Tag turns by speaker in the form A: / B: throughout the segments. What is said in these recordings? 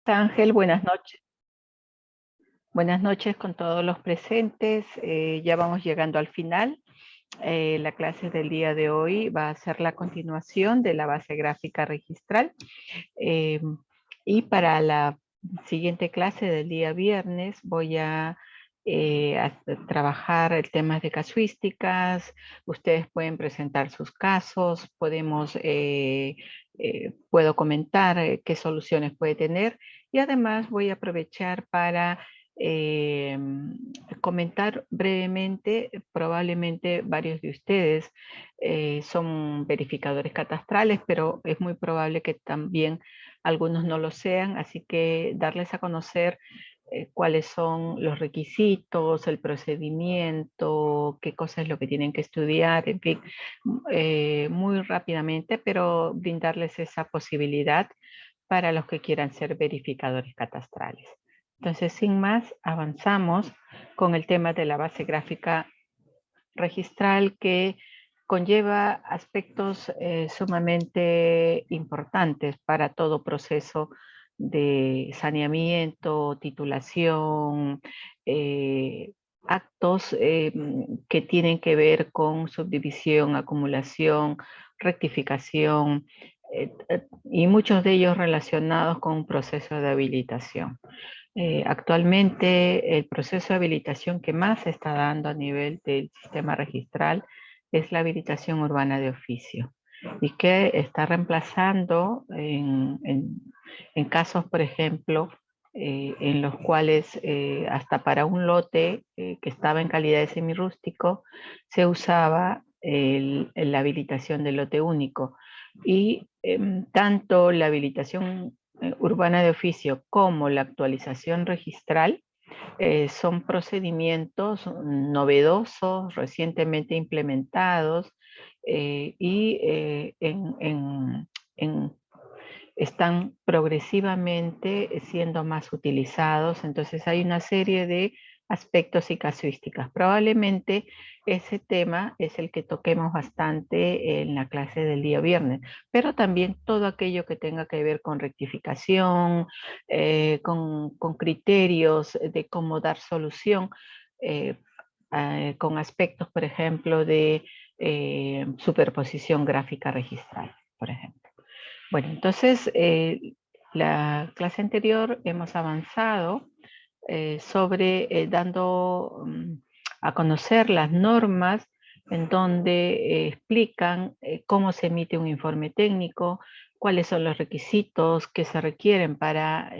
A: Ángel, buenas noches. Buenas noches con todos los presentes. Ya vamos llegando al final. La clase del día de hoy va a ser la continuación de la base gráfica registral. Eh, y para la siguiente clase del día viernes voy a trabajar el tema de casuísticas. Ustedes pueden presentar sus casos, puedo comentar qué soluciones puede tener y además voy a aprovechar para eh, comentar brevemente. Probablemente varios de ustedes son verificadores catastrales, pero es muy probable que también algunos no lo sean, así que darles a conocer cuáles son los requisitos, el procedimiento, qué cosa es lo que tienen que estudiar, en fin, muy rápidamente, pero brindarles esa posibilidad para los que quieran ser verificadores catastrales. Entonces, sin más, avanzamos con el tema de la base gráfica registral, que conlleva aspectos sumamente importantes para todo proceso de saneamiento, titulación, actos que tienen que ver con subdivisión, acumulación, rectificación, y muchos de ellos relacionados con un proceso de habilitación. Actualmente el proceso de habilitación que más se está dando a nivel del sistema registral es la habilitación urbana de oficio, y que está reemplazando en casos, por ejemplo, en los cuales hasta para un lote que estaba en calidad de semirrústico se usaba la habilitación del lote único. Y tanto la habilitación urbana de oficio como la actualización registral son procedimientos novedosos, recientemente implementados, y están progresivamente siendo más utilizados. Entonces hay una serie de aspectos y casuísticas. Probablemente ese tema es el que toquemos bastante en la clase del día viernes, pero también todo aquello que tenga que ver con rectificación, con criterios de cómo dar solución, eh, con aspectos, por ejemplo, de superposición gráfica registral, por ejemplo. Bueno, entonces, la clase anterior hemos avanzado dando a conocer las normas en donde explican cómo se emite un informe técnico, cuáles son los requisitos que se requieren para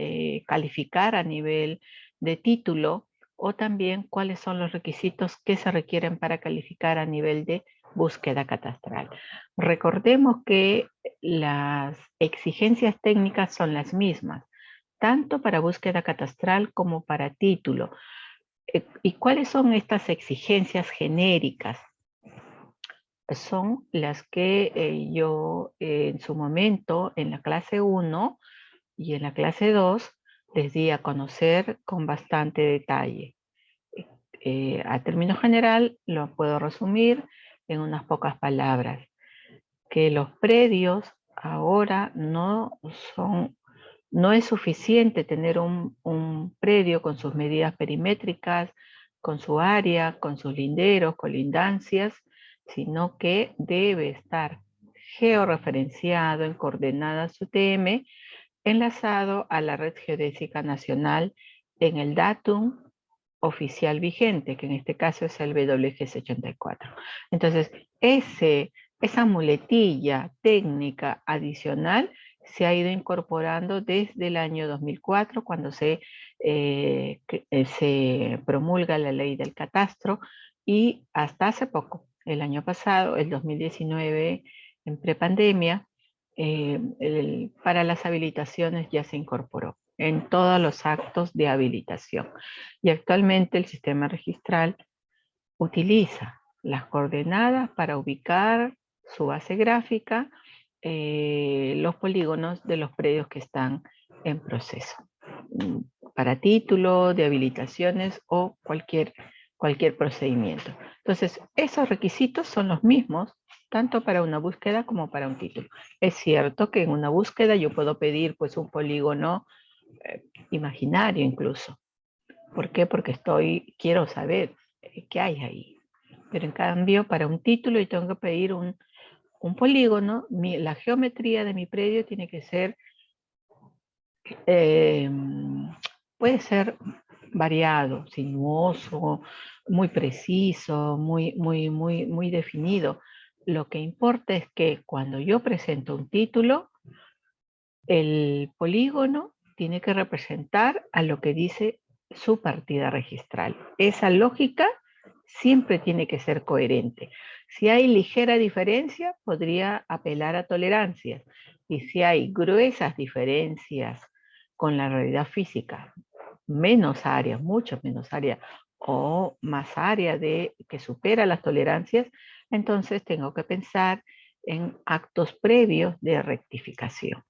A: calificar a nivel de título, o también cuáles son los requisitos que se requieren para calificar a nivel de búsqueda catastral. Recordemos que las exigencias técnicas son las mismas, tanto para búsqueda catastral como para título. ¿Y cuáles son estas exigencias genéricas? Son las que yo en su momento en la clase 1 y en la clase 2 les di a conocer con bastante detalle. A término general lo puedo resumir en unas pocas palabras: que los predios ahora no es suficiente tener un predio con sus medidas perimétricas, con su área, con sus linderos, colindancias, sino que debe estar georreferenciado en coordenadas UTM, enlazado a la red geodésica nacional en el datum oficial vigente, que en este caso es el WGS 84. Entonces, esa muletilla técnica adicional se ha ido incorporando desde el año 2004, cuando se promulga la ley del catastro, y hasta hace poco, el año pasado, el 2019, en prepandemia, para las habilitaciones ya se incorporó en todos los actos de habilitación. Y actualmente el sistema registral utiliza las coordenadas para ubicar su base gráfica, los polígonos de los predios que están en proceso, para título, de habilitaciones o cualquier procedimiento. Entonces, esos requisitos son los mismos tanto para una búsqueda como para un título. Es cierto que en una búsqueda yo puedo pedir pues un polígono imaginario incluso. ¿Por qué? Porque quiero saber qué hay ahí. Pero en cambio, para un título yo tengo que pedir un polígono. La geometría de mi predio tiene que ser, puede ser variado, sinuoso, muy preciso, muy definido. Lo que importa es que cuando yo presento un título, el polígono tiene que representar a lo que dice su partida registral. Esa lógica siempre tiene que ser coherente. Si hay ligera diferencia, podría apelar a tolerancias. Y si hay gruesas diferencias con la realidad física, menos área, mucho menos área, o más área que supera las tolerancias, entonces tengo que pensar en actos previos de rectificación.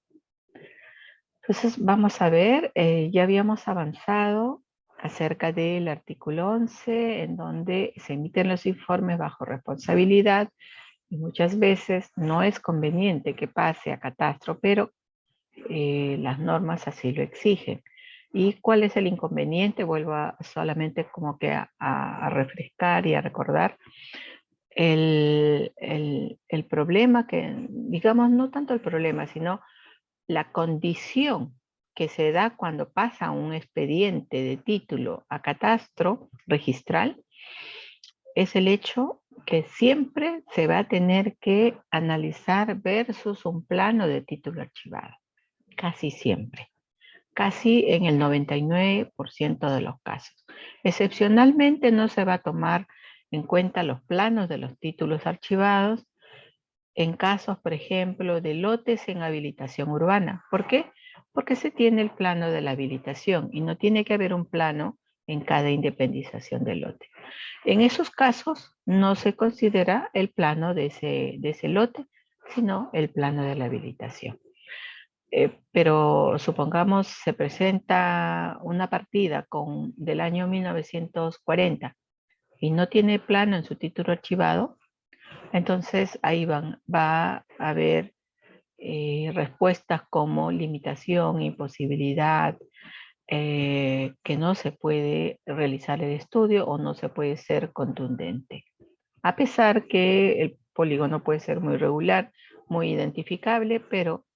A: Entonces vamos a ver, ya habíamos avanzado acerca del artículo 11, en donde se emiten los informes bajo responsabilidad y muchas veces no es conveniente que pase a catastro, pero las normas así lo exigen. ¿Y cuál es el inconveniente? Vuelvo solamente como que a refrescar y a recordar el problema que, digamos, no tanto el problema, sino la condición que se da cuando pasa un expediente de título a catastro registral es el hecho que siempre se va a tener que analizar versus un plano de título archivado. Casi siempre. Casi en el 99% de los casos. Excepcionalmente no se va a tomar en cuenta los planos de los títulos archivados en casos, por ejemplo, de lotes en habilitación urbana. ¿Por qué? Porque se tiene el plano de la habilitación y no tiene que haber un plano en cada independización del lote. En esos casos no se considera el plano de ese lote, sino el plano de la habilitación. Pero supongamos se presenta una partida del año 1940 y no tiene plano en su título archivado, entonces ahí va a haber respuestas como limitación, imposibilidad, que no se puede realizar el estudio o no se puede ser contundente. A pesar que el polígono puede ser muy regular, muy identificable, pero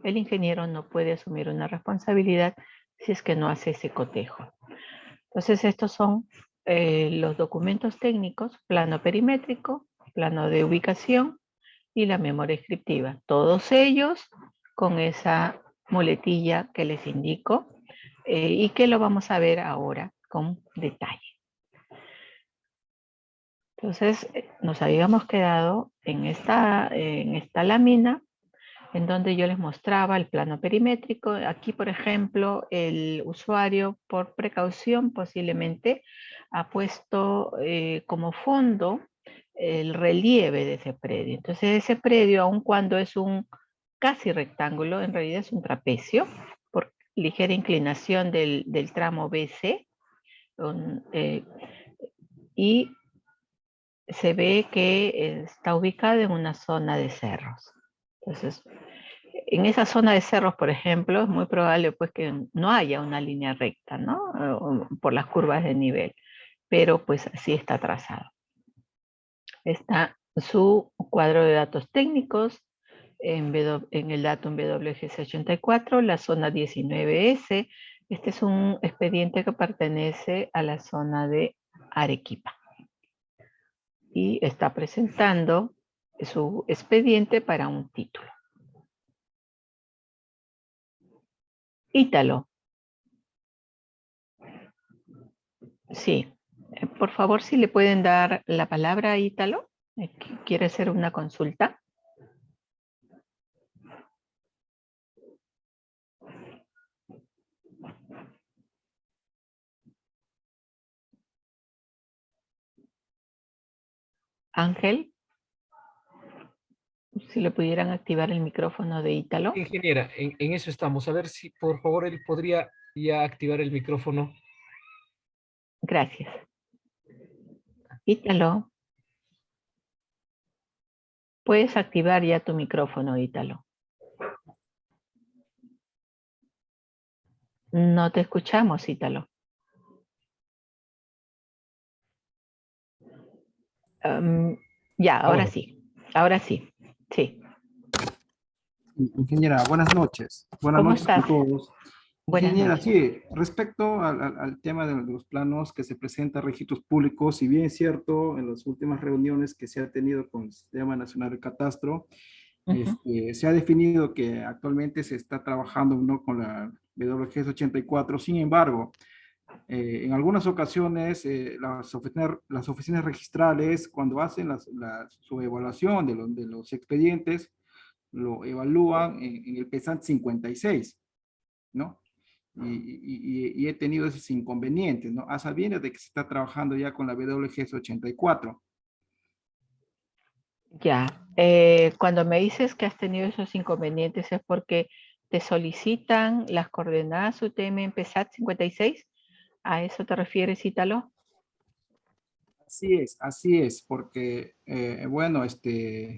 A: el ingeniero no puede asumir una responsabilidad si es que no hace ese cotejo. Entonces estos son los documentos técnicos: plano perimétrico, plano de ubicación y la memoria descriptiva. Todos ellos con esa muletilla que les indico y que lo vamos a ver ahora con detalle. Entonces nos habíamos quedado en esta lámina en donde yo les mostraba el plano perimétrico. Aquí, por ejemplo, el usuario, por precaución, posiblemente ha puesto como fondo el relieve de ese predio. Entonces, ese predio, aun cuando es un casi rectángulo, en realidad es un trapecio, por ligera inclinación del tramo BC, y se ve que está ubicado en una zona de cerros. Entonces, en esa zona de cerros, por ejemplo, es muy probable pues que no haya una línea recta, ¿no? Por las curvas de nivel, pero pues así está trazado. Está su cuadro de datos técnicos en el datum WGC84, la zona 19S. Este es un expediente que pertenece a la zona de Arequipa y está presentando su expediente para un título. Ítalo. Sí. Por favor, si le pueden dar la palabra a Ítalo. ¿Quiere hacer una consulta? Ángel, si le pudieran activar el micrófono de Ítalo.
B: Ingeniera, en eso estamos. A ver si por favor él podría ya activar el micrófono.
A: Gracias. Ítalo, puedes activar ya tu micrófono, Ítalo. No te escuchamos, Ítalo. Ya, ahora
B: Ahora.
A: sí. Ahora sí. Sí.
C: Ingeniera, buenas noches. Buenas
A: ¿Cómo
C: noches
A: estás?
C: con todos.
A: Buenas
C: Ingeniera,
A: noches.
C: sí, respecto al tema de los planos que se presentan registros públicos, si bien es cierto, en las últimas reuniones que se ha tenido con el Sistema Nacional de Catastro,
A: Ujú.
C: se ha definido que actualmente se está trabajando, ¿no?, con la WGS 84. Sin embargo, en algunas ocasiones, las oficinas registrales, cuando hacen su evaluación de los expedientes, lo evalúan en el PESAT 56, ¿no? Y he tenido esos inconvenientes, ¿no? A sabiendas de que se está trabajando ya con la WGS 84.
A: Ya. Cuando me dices que has tenido esos inconvenientes es porque te solicitan las coordenadas UTM en PESAT 56. ¿A eso te refieres, Ítalo?
C: Así es, porque, bueno, estamos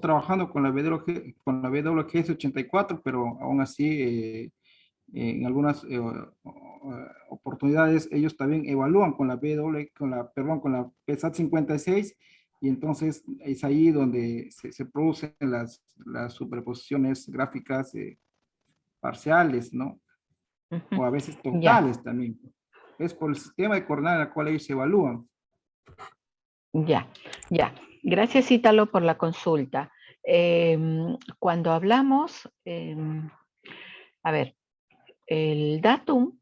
C: trabajando con la WGS 84, pero aún así, en algunas oportunidades ellos también evalúan con perdón, con la PSAT 56, y entonces es ahí donde se producen las superposiciones gráficas parciales, ¿no?
A: Ujú.
C: O a veces
A: Ya,
C: totales también. Es por el sistema de coordenadas en el cual ellos evalúan.
A: ya, ya. Gracias, Ítalo, por la consulta. Cuando hablamos, a ver, el datum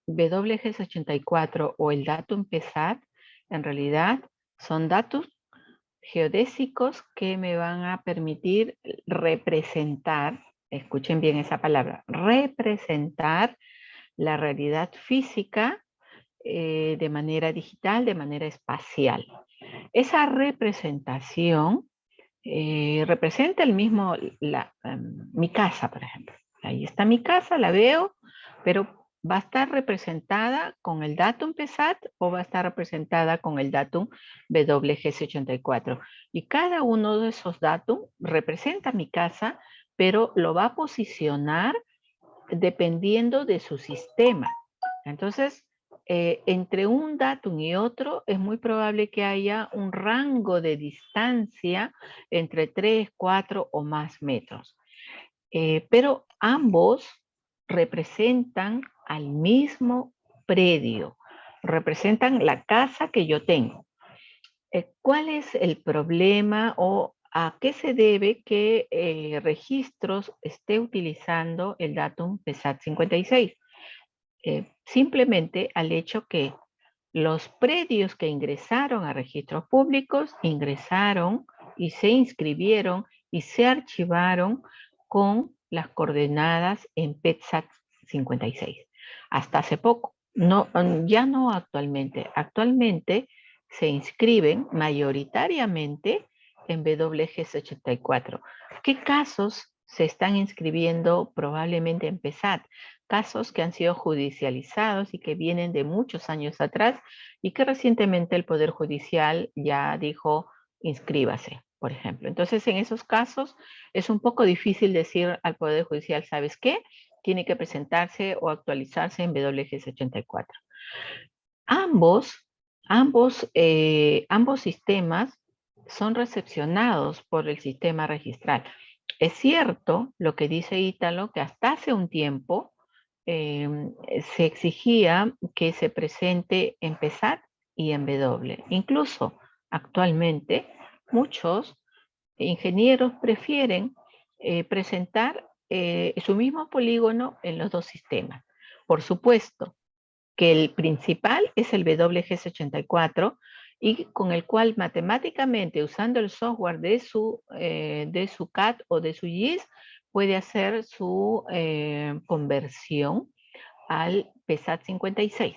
A: WGS84 o el datum PESAT, en realidad son datos geodésicos que me van a permitir representar, escuchen bien esa palabra, representar la realidad física de manera digital, de manera espacial. Esa representación representa el mismo, mi casa, por ejemplo. Ahí está mi casa, la veo, pero va a estar representada con el datum PESAT o va a estar representada con el datum WGS84. Y cada uno de esos datos representa mi casa, pero lo va a posicionar dependiendo de su sistema. Entonces, entre un datum y otro es muy probable que haya un rango de distancia entre 3, 4 o más metros. Pero ambos representan al mismo predio, representan la casa que yo tengo. ¿Cuál es el problema o a qué se debe que registros esté utilizando el datum PESAT 56? Simplemente al hecho que los predios que ingresaron a registros públicos ingresaron y se inscribieron y se archivaron con las coordenadas en PETSAT 56. Hasta hace poco, no, ya no actualmente. Actualmente se inscriben mayoritariamente en WGS 84. ¿Qué casos se están inscribiendo probablemente en PESAT? Casos que han sido judicializados y que vienen de muchos años atrás y que recientemente el Poder Judicial ya dijo inscríbase, por ejemplo. Entonces, en esos casos es un poco difícil decir al Poder Judicial, ¿sabes qué? Tiene que presentarse o actualizarse en WGS 84. Ambos, ambos sistemas son recepcionados por el sistema registral. Es cierto lo que dice Ítalo, que hasta hace un tiempo eh, se exigía que se presente en PESAT y en W. Incluso actualmente muchos ingenieros prefieren presentar su mismo polígono en los dos sistemas. Por supuesto que el principal es el WGS84 y con el cual matemáticamente usando el software de su CAD o de su GIS puede hacer su conversión al PESAT 56,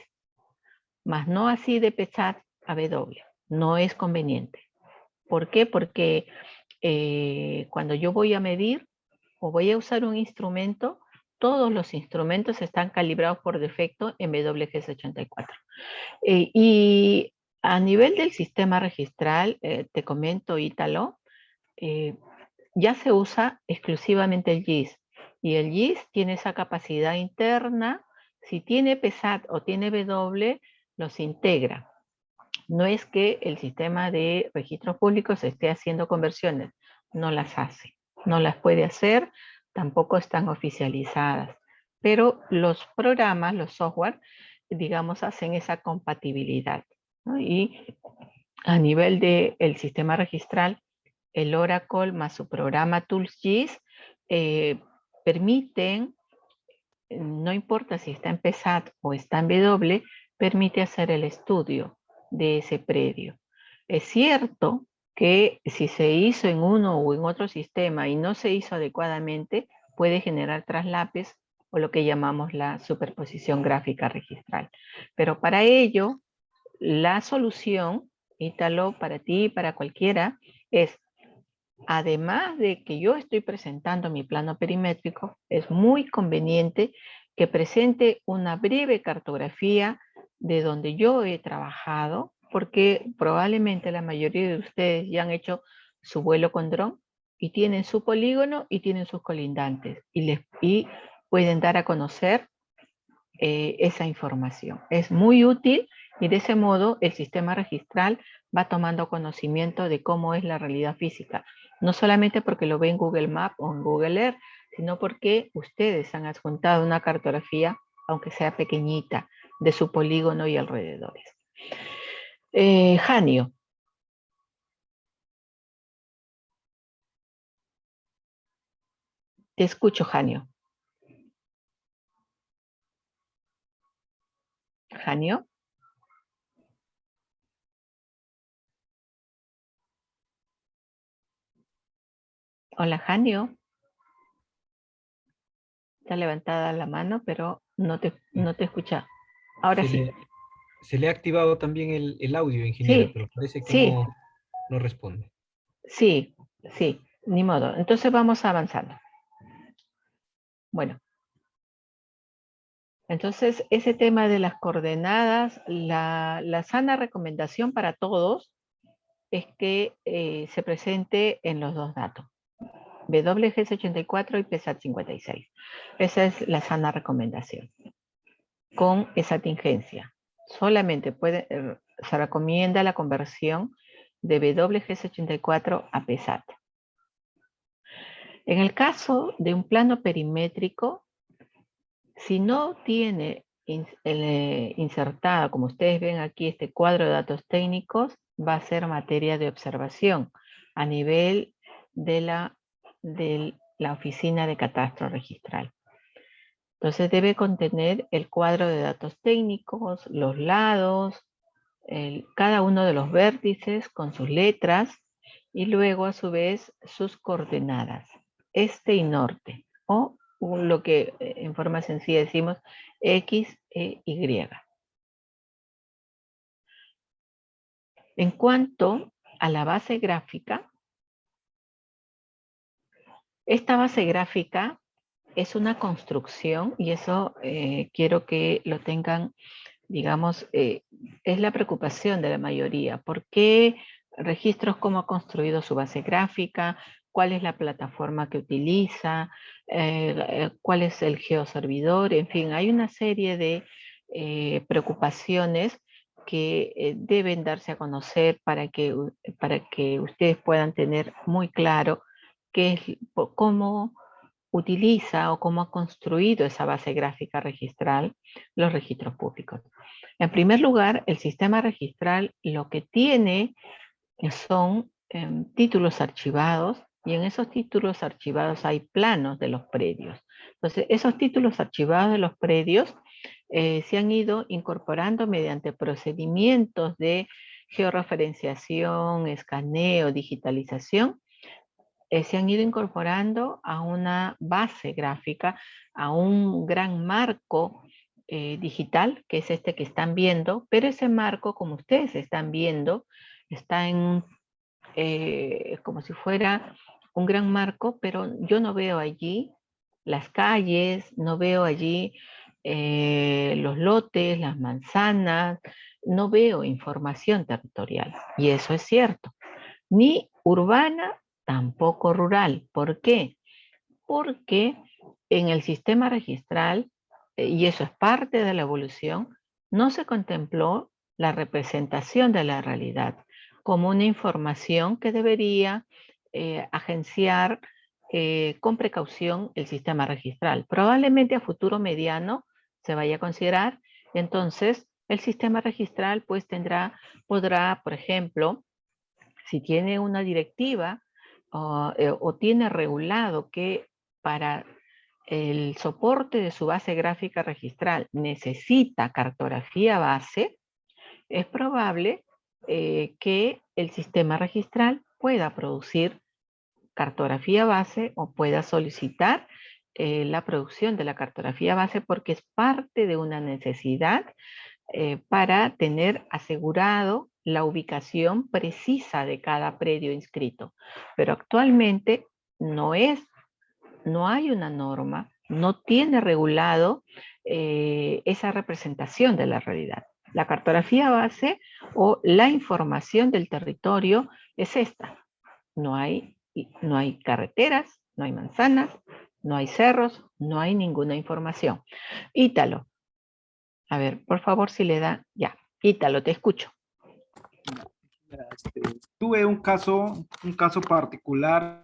A: más no así de PESAT a W. No es conveniente. ¿Por qué? Porque cuando yo voy a medir o voy a usar un instrumento, todos los instrumentos están calibrados por defecto en WGS84. Y a nivel del sistema registral, te comento, Ítalo, ya se usa exclusivamente el GIS. Y el GIS tiene esa capacidad interna. Si tiene PSAT o tiene W, los integra. No es que el sistema de registros públicos esté haciendo conversiones, no las hace, no las puede hacer, tampoco están oficializadas. Pero los programas, los software, digamos, hacen esa compatibilidad, ¿no? Y a nivel del sistema registral, el Oracle más su programa ToolsGIS permiten, no importa si está en PSAT o está en W, permite hacer el estudio de ese predio. Es cierto que si se hizo en uno o en otro sistema y no se hizo adecuadamente, puede generar traslapes o lo que llamamos la superposición gráfica registral. Pero para ello, la solución, Ítalo, para ti y para cualquiera, es, además de que yo estoy presentando mi plano perimétrico, es muy conveniente que presente una breve cartografía de donde yo he trabajado, porque probablemente la mayoría de ustedes ya han hecho su vuelo con dron y tienen su polígono y tienen sus colindantes y pueden dar a conocer esa información. Es muy útil y de ese modo el sistema registral va tomando conocimiento de cómo es la realidad física. No solamente porque lo ve en Google Maps o en Google Earth, sino porque ustedes han adjuntado una cartografía, aunque sea pequeñita, de su polígono y alrededores. Janio. Te escucho, Janio. Janio. Hola, Janio. Está levantada la mano, pero no te escucha. Ahora sí.
B: Se le ha activado también el audio, ingeniera,
A: Sí,
B: pero parece que
A: sí,
B: no responde.
A: sí, sí, ni modo. Entonces vamos avanzando. Bueno, entonces ese tema de las coordenadas, la sana recomendación para todos es que se presente en los dos datos, WGS84 y PSAT56. Esa es la sana recomendación. Con esa tingencia. Solamente se recomienda la conversión de WGS84 a PSAT. En el caso de un plano perimétrico, si no tiene insertado, como ustedes ven aquí, este cuadro de datos técnicos, va a ser materia de observación a nivel de la oficina de catastro registral. Entonces debe contener el cuadro de datos técnicos, los lados, cada uno de los vértices con sus letras y luego a su vez sus coordenadas, este y norte, o lo que en forma sencilla decimos X, E, Y. En cuanto a la base gráfica, esta base gráfica es una construcción y eso quiero que lo tengan, digamos, es la preocupación de la mayoría. ¿Por qué registros? ¿Cómo ha construido su base gráfica? ¿Cuál es la plataforma que utiliza? ¿Cuál es el geoservidor? En fin, hay una serie de preocupaciones que deben darse a conocer para que ustedes puedan tener muy claro cómo utiliza o cómo ha construido esa base gráfica registral los registros públicos. En primer lugar, el sistema registral lo que tiene son títulos archivados y en esos títulos archivados hay planos de los predios. Entonces, esos títulos archivados de los predios se han ido incorporando mediante procedimientos de georreferenciación, escaneo, digitalización, se han ido incorporando a una base gráfica, a un gran marco digital, que es este que están viendo, pero ese marco, como ustedes están viendo, está en como si fuera un gran marco, pero yo no veo allí las calles, no veo allí los lotes, las manzanas, no veo información territorial. Y eso es cierto. Ni urbana, tampoco rural. ¿Por qué? Porque en el sistema registral, y eso es parte de la evolución, no se contempló la representación de la realidad como una información que debería agenciar con precaución el sistema registral. Probablemente a futuro mediano se vaya a considerar, entonces el sistema registral pues podrá, por ejemplo, si tiene una directiva o tiene regulado que para el soporte de su base gráfica registral necesita cartografía base, es probable que el sistema registral pueda producir cartografía base o pueda solicitar la producción de la cartografía base porque es parte de una necesidad para tener asegurado la ubicación precisa de cada predio inscrito. Pero actualmente no hay una norma, no tiene regulado esa representación de la realidad. La cartografía base o la información del territorio es esta. No hay carreteras, no hay manzanas, no hay cerros, no hay ninguna información. Ítalo, a ver, por favor, si le da, ya. Ítalo, te escucho.
C: Tuve un caso particular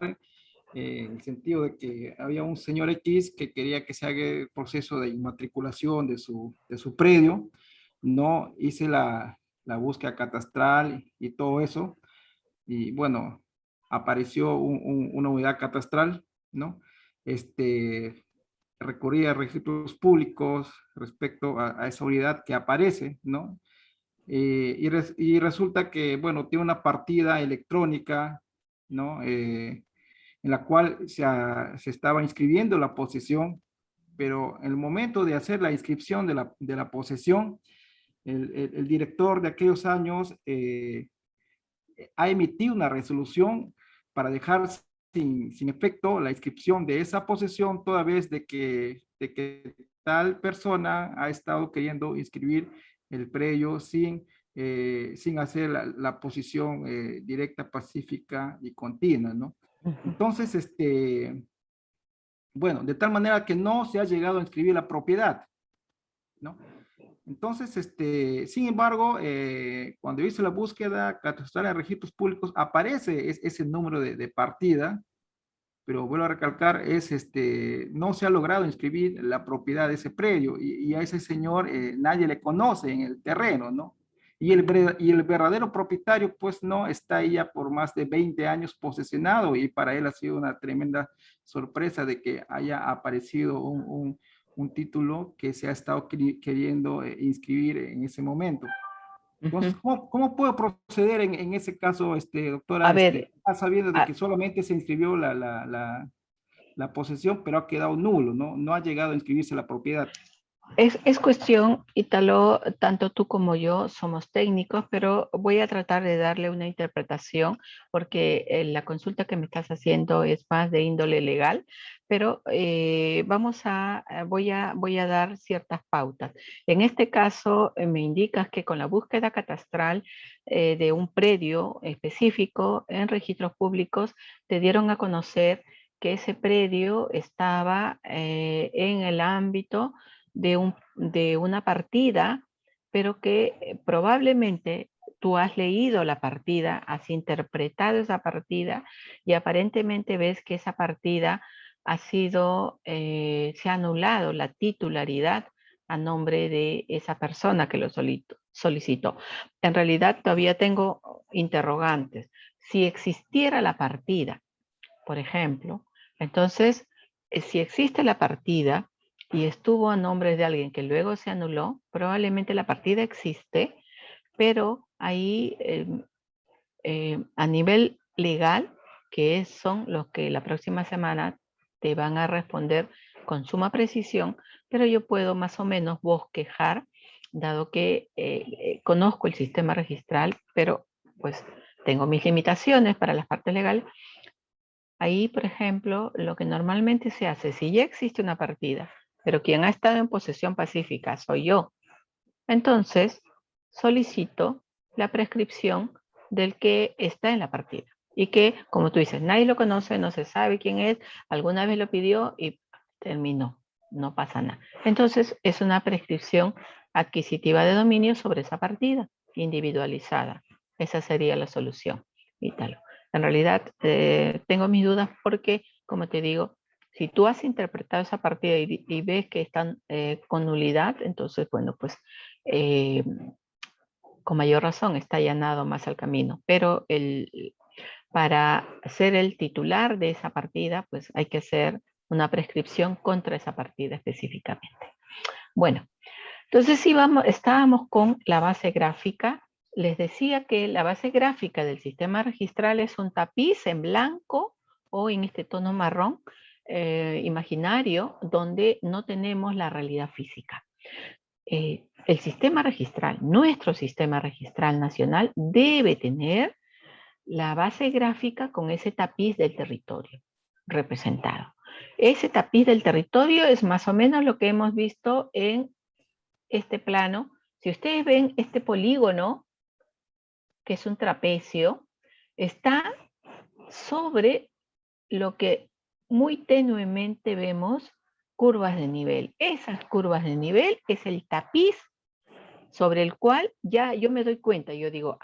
C: en el sentido de que había un señor X que quería que se haga el proceso de inmatriculación de su predio. No hice la búsqueda catastral y todo eso. Y bueno, apareció una unidad catastral, ¿no? Recurrí a registros públicos respecto a esa unidad que aparece, ¿no? Y resulta que, bueno, tiene una partida electrónica, ¿no? En la cual se estaba inscribiendo la posesión, pero en el momento de hacer la inscripción de la posesión, el director de aquellos años ha emitido una resolución para dejar sin efecto la inscripción de esa posesión, toda vez de que tal persona ha estado queriendo inscribir el predio sin hacer la posición directa, pacífica y continua, ¿no? Entonces, bueno, de tal manera que no se ha llegado a inscribir la propiedad, ¿no? Entonces, sin embargo, cuando hice la búsqueda catastral en registros públicos, aparece ese número de partida, pero vuelvo a recalcar, no se ha logrado inscribir la propiedad de ese predio y a ese señor nadie le conoce en el terreno, ¿no? Y el verdadero propietario, pues, no está ahí ya por más de 20 años posesionado y para él ha sido una tremenda sorpresa de que haya aparecido un título que se ha estado queriendo inscribir en ese momento. Entonces, ¿cómo puedo proceder en ese caso, doctora?
A: A ver,
C: Sabiendo de que solamente se inscribió la posesión, pero ha quedado nulo, ¿no? No ha llegado a inscribirse la propiedad.
A: Es cuestión, Ítalo, tanto tú como yo somos técnicos, pero voy a tratar de darle una interpretación porque la consulta que me estás haciendo es más de índole legal, pero voy a dar ciertas pautas. En este caso, me indicas que con la búsqueda catastral de un predio específico en registros públicos, te dieron a conocer que ese predio estaba en el ámbito de una partida, pero que probablemente tú has leído la partida, has interpretado esa partida y aparentemente ves que esa partida se ha anulado la titularidad a nombre de esa persona que lo solicitó. En realidad todavía tengo interrogantes. Si existiera la partida, por ejemplo, entonces, si existe la partida, y estuvo a nombre de alguien que luego se anuló, probablemente la partida existe, pero ahí a nivel legal, que son los que la próxima semana te van a responder con suma precisión, pero yo puedo más o menos bosquejar, dado que conozco el sistema registral, pero pues tengo mis limitaciones para las partes legales. Ahí, por ejemplo, lo que normalmente se hace, si ya existe una partida, pero quien ha estado en posesión pacífica soy yo, entonces solicito la prescripción del que está en la partida. Y que, como tú dices, nadie lo conoce, no se sabe quién es, alguna vez lo pidió y terminó, no pasa nada. Entonces es una prescripción adquisitiva de dominio sobre esa partida, individualizada. Esa sería la solución. Y tal. En realidad tengo mis dudas porque, como te digo, si tú has interpretado esa partida y ves que están con nulidad, entonces, bueno, pues con mayor razón está allanado más el camino. Pero para ser el titular de esa partida, pues hay que hacer una prescripción contra esa partida específicamente. Bueno, entonces estábamos con la base gráfica. Les decía que la base gráfica del sistema registral es un tapiz en blanco o en este tono marrón imaginario donde no tenemos la realidad física. El sistema registral, nuestro sistema registral nacional, debe tener la base gráfica con ese tapiz del territorio representado. Ese tapiz del territorio es más o menos lo que hemos visto en este plano. Si ustedes ven este polígono, que es un trapecio, está sobre lo que muy tenuemente vemos curvas de nivel. Esas curvas de nivel es el tapiz sobre el cual ya yo me doy cuenta. Yo digo,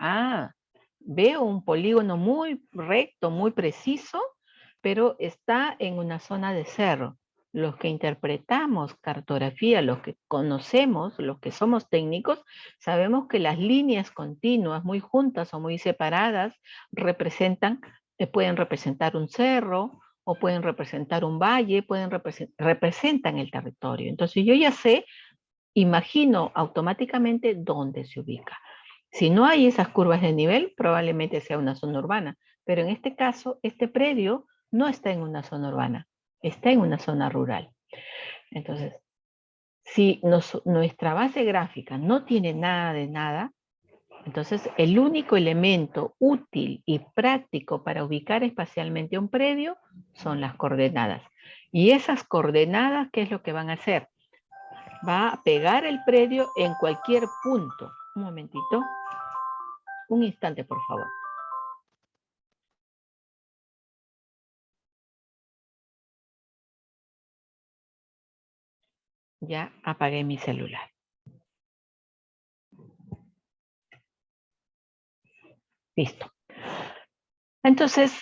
A: veo un polígono muy recto, muy preciso, pero está en una zona de cerro. Los que interpretamos cartografía, los que conocemos, los que somos técnicos, sabemos que las líneas continuas, muy juntas o muy separadas, pueden representar un cerro o pueden representar un valle, representan el territorio. Entonces yo ya sé, imagino automáticamente dónde se ubica. Si no hay esas curvas de nivel, probablemente sea una zona urbana, pero en este caso, este predio no está en una zona urbana, está en una zona rural. Entonces, si nuestra base gráfica no tiene nada de nada, entonces el único elemento útil y práctico para ubicar espacialmente un predio son las coordenadas. Y esas coordenadas, ¿qué es lo que van a hacer? Va a pegar el predio en cualquier punto. Un momentito. Un instante, por favor. Ya apagué mi celular. Listo. Entonces,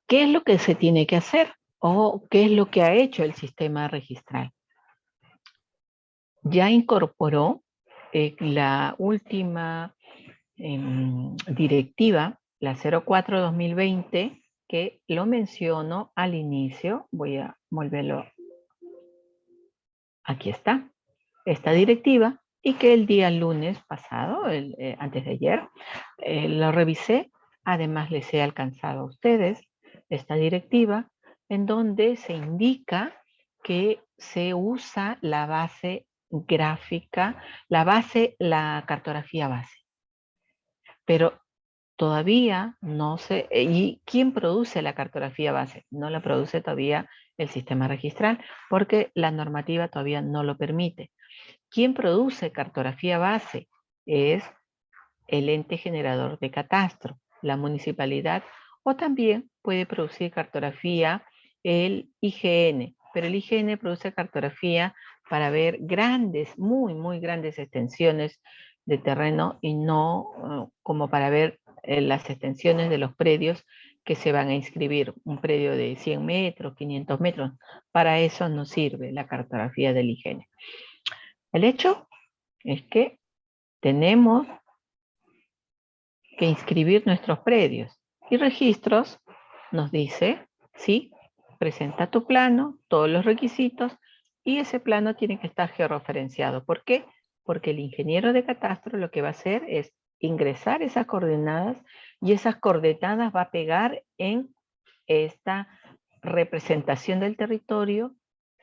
A: ¿qué es lo que se tiene que hacer? ¿O qué es lo que ha hecho el sistema registral? Ya incorporó la última directiva, la 04-2020, que lo menciono al inicio. Voy a volverlo. Aquí está. Esta directiva, y que el día lunes pasado, antes de ayer, lo revisé. Además les he alcanzado a ustedes esta directiva en donde se indica que se usa la base gráfica, la cartografía base. Pero todavía no sé, ¿y quién produce la cartografía base? No la produce todavía el sistema registral porque la normativa todavía no lo permite. ¿Quién produce cartografía base? Es el ente generador de catastro, la municipalidad, o también puede producir cartografía el IGN, pero el IGN produce cartografía para ver grandes, muy grandes extensiones de terreno y no como para ver las extensiones de los predios que se van a inscribir. Un predio de 100 metros, 500 metros, para eso no sirve la cartografía del IGN. El hecho es que tenemos que inscribir nuestros predios y registros nos dice, sí, presenta tu plano, todos los requisitos y ese plano tiene que estar georreferenciado. ¿Por qué? Porque el ingeniero de catastro lo que va a hacer es ingresar esas coordenadas y esas coordenadas va a pegar en esta representación del territorio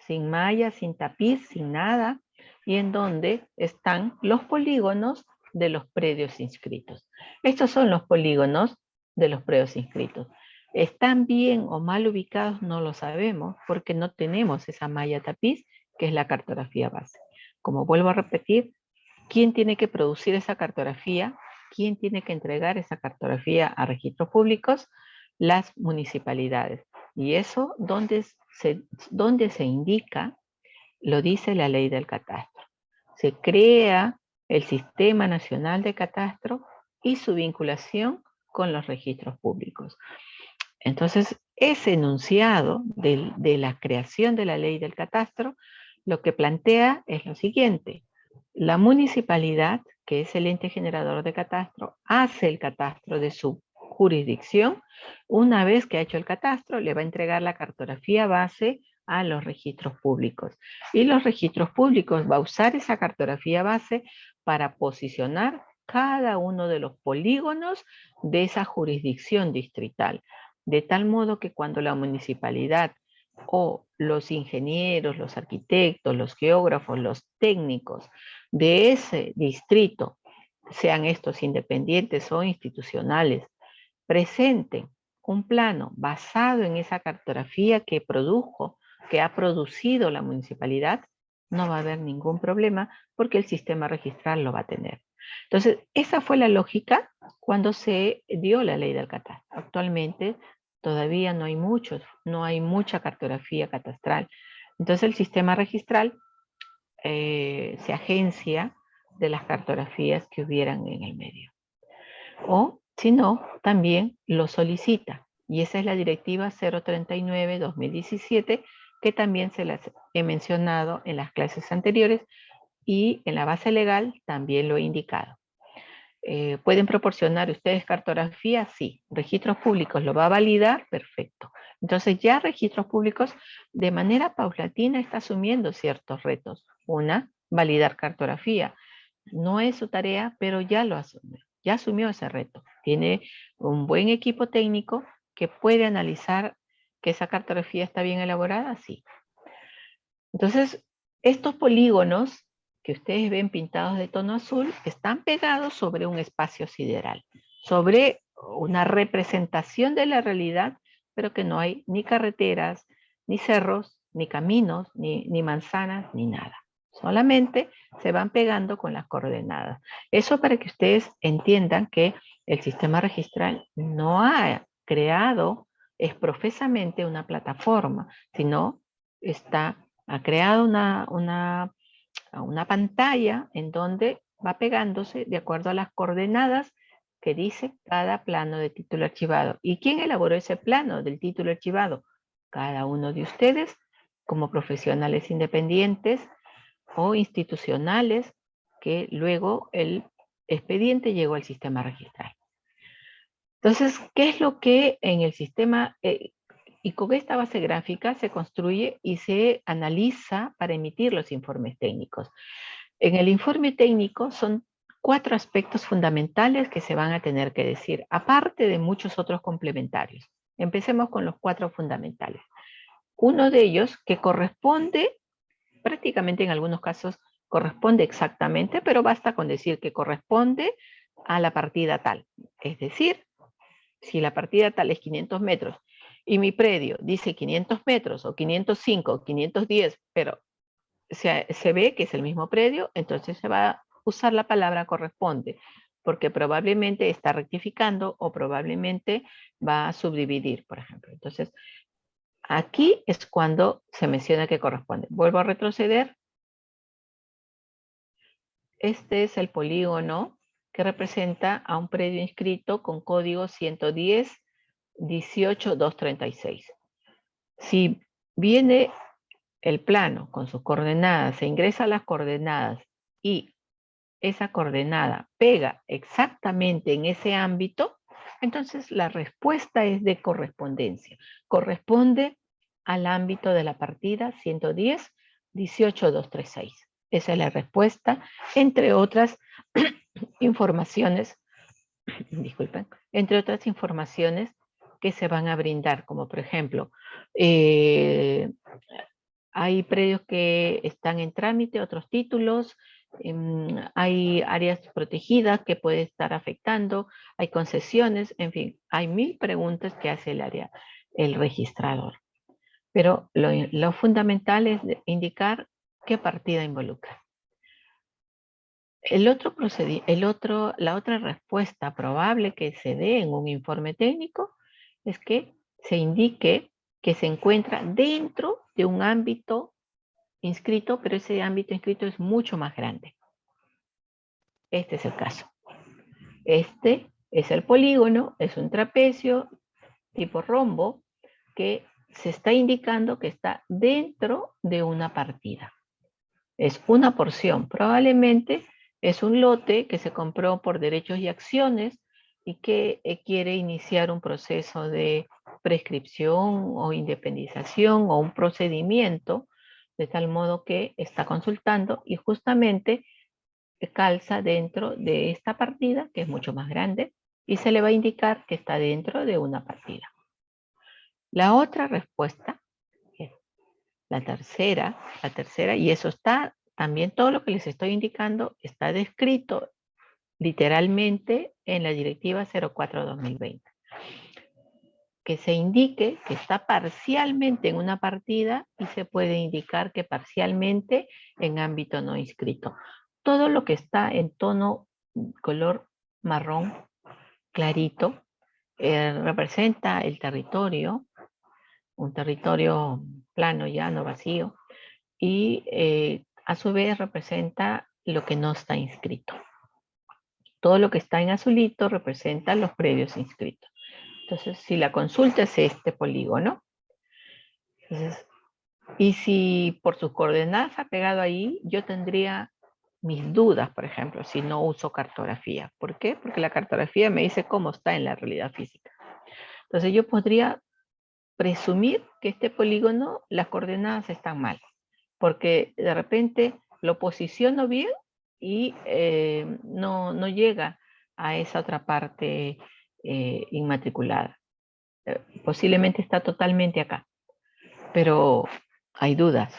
A: sin malla, sin tapiz, sin nada, y en donde están los polígonos de los predios inscritos. Estos son los polígonos de los predios inscritos. ¿Están bien o mal ubicados? No lo sabemos porque no tenemos esa malla tapiz que es la cartografía base. Como vuelvo a repetir, ¿quién tiene que producir esa cartografía? ¿Quién tiene que entregar esa cartografía a registros públicos? Las municipalidades. ¿Y eso dónde donde se indica, lo dice la ley del catastro. Se crea el Sistema Nacional de Catastro y su vinculación con los registros públicos. Entonces, ese enunciado de la creación de la ley del catastro, lo que plantea es lo siguiente. La municipalidad, que es el ente generador de catastro, hace el catastro de su jurisdicción. Una vez que ha hecho el catastro, le va a entregar la cartografía base a los registros públicos. Y los registros públicos va a usar esa cartografía base para posicionar cada uno de los polígonos de esa jurisdicción distrital. De tal modo que cuando la municipalidad o los ingenieros, los arquitectos, los geógrafos, los técnicos de ese distrito, sean estos independientes o institucionales, presenten un plano basado en esa cartografía que ha producido la municipalidad, no va a haber ningún problema porque el sistema registral lo va a tener. Entonces, esa fue la lógica cuando se dio la ley del catastro. Actualmente todavía no hay mucha cartografía catastral. Entonces el sistema registral se agencia de las cartografías que hubieran en el medio. O, si no, también lo solicita. Y esa es la directiva 039-2017, que también se las he mencionado en las clases anteriores y en la base legal también lo he indicado. ¿Pueden proporcionar ustedes cartografía? Sí. ¿Registros públicos lo va a validar? Perfecto. Entonces ya registros públicos de manera paulatina está asumiendo ciertos retos. Una, validar cartografía. No es su tarea, pero ya lo asumió. Ya asumió ese reto. Tiene un buen equipo técnico que puede analizar que esa cartografía está bien elaborada, sí. Entonces, estos polígonos que ustedes ven pintados de tono azul están pegados sobre un espacio sideral, sobre una representación de la realidad, pero que no hay ni carreteras, ni cerros, ni caminos, ni manzanas, ni nada. Solamente se van pegando con las coordenadas. Eso para que ustedes entiendan que el sistema registral no ha creado profesamente una plataforma, sino ha creado una pantalla en donde va pegándose de acuerdo a las coordenadas que dice cada plano de título archivado. ¿Y quién elaboró ese plano del título archivado? Cada uno de ustedes como profesionales independientes o institucionales que luego el expediente llegó al sistema registral. Entonces, ¿qué es lo que en el sistema, y con esta base gráfica se construye y se analiza para emitir los informes técnicos? En el informe técnico son 4 aspectos fundamentales que se van a tener que decir, aparte de muchos otros complementarios. Empecemos con los 4 fundamentales. Uno de ellos que corresponde, prácticamente en algunos casos corresponde exactamente, pero basta con decir que corresponde a la partida tal. Es decir, si la partida tal es 500 metros y mi predio dice 500 metros o 505 o 510, pero se ve que es el mismo predio, entonces se va a usar la palabra corresponde, porque probablemente está rectificando o probablemente va a subdividir, por ejemplo. Entonces, aquí es cuando se menciona que corresponde. Vuelvo a retroceder. Este es el polígono que representa a un predio inscrito con código 110-18-236. Si viene el plano con sus coordenadas, se ingresa las coordenadas y esa coordenada pega exactamente en ese ámbito, entonces la respuesta es de correspondencia. Corresponde al ámbito de la partida 110-18-236. Esa es la respuesta, entre otras informaciones, disculpen, entre otras informaciones que se van a brindar, como por ejemplo, hay predios que están en trámite, otros títulos, hay áreas protegidas que puede estar afectando, hay concesiones, en fin, hay 1000 preguntas que hace el registrador. Pero lo fundamental es indicar qué partida involucra. La otra respuesta probable que se dé en un informe técnico es que se indique que se encuentra dentro de un ámbito inscrito, pero ese ámbito inscrito es mucho más grande. Este es el caso. Este es el polígono, es un trapecio tipo rombo que se está indicando que está dentro de una partida. Es una porción, probablemente es un lote que se compró por derechos y acciones y que quiere iniciar un proceso de prescripción o independización o un procedimiento, de tal modo que está consultando y justamente calza dentro de esta partida, que es mucho más grande, y se le va a indicar que está dentro de una partida. La otra respuesta, la tercera, y eso está, también todo lo que les estoy indicando está descrito literalmente en la Directiva 04/2020. Que se indique que está parcialmente en una partida y se puede indicar que parcialmente en ámbito no inscrito. Todo lo que está en tono color marrón clarito representa el territorio, un territorio plano, llano, vacío, y a su vez representa lo que no está inscrito. Todo lo que está en azulito representa los previos inscritos. Entonces, si la consulta es este polígono, entonces, y si por sus coordenadas ha pegado ahí, yo tendría mis dudas, por ejemplo, si no uso cartografía. ¿Por qué? Porque la cartografía me dice cómo está en la realidad física. Entonces yo podría presumir que este polígono, las coordenadas están mal, porque de repente lo posiciono bien y no llega a esa otra parte inmatriculada. Posiblemente está totalmente acá, pero hay dudas.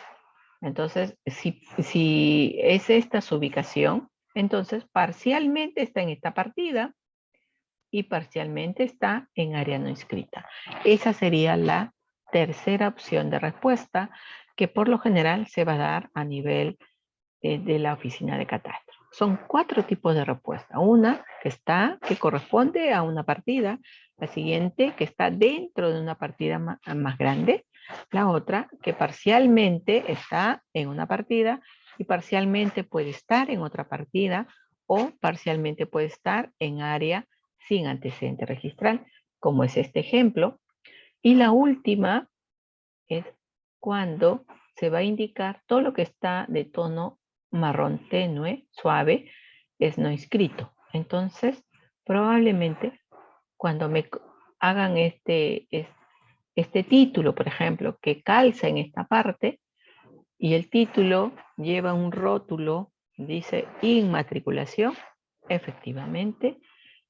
A: Entonces, si es esta su ubicación, entonces parcialmente está en esta partida y parcialmente está en área no inscrita. Esa sería la tercera opción de respuesta que por lo general se va a dar a nivel de la oficina de catastro. Son 4 tipos de respuesta. Una que corresponde a una partida, la siguiente que está dentro de una partida más grande, la otra que parcialmente está en una partida y parcialmente puede estar en otra partida o parcialmente puede estar en área sin antecedente registral, como es este ejemplo. Y la última es cuando se va a indicar todo lo que está de tono marrón tenue, suave, es no inscrito. Entonces, probablemente cuando me hagan este título, por ejemplo, que calza en esta parte, y el título lleva un rótulo, dice inmatriculación, efectivamente,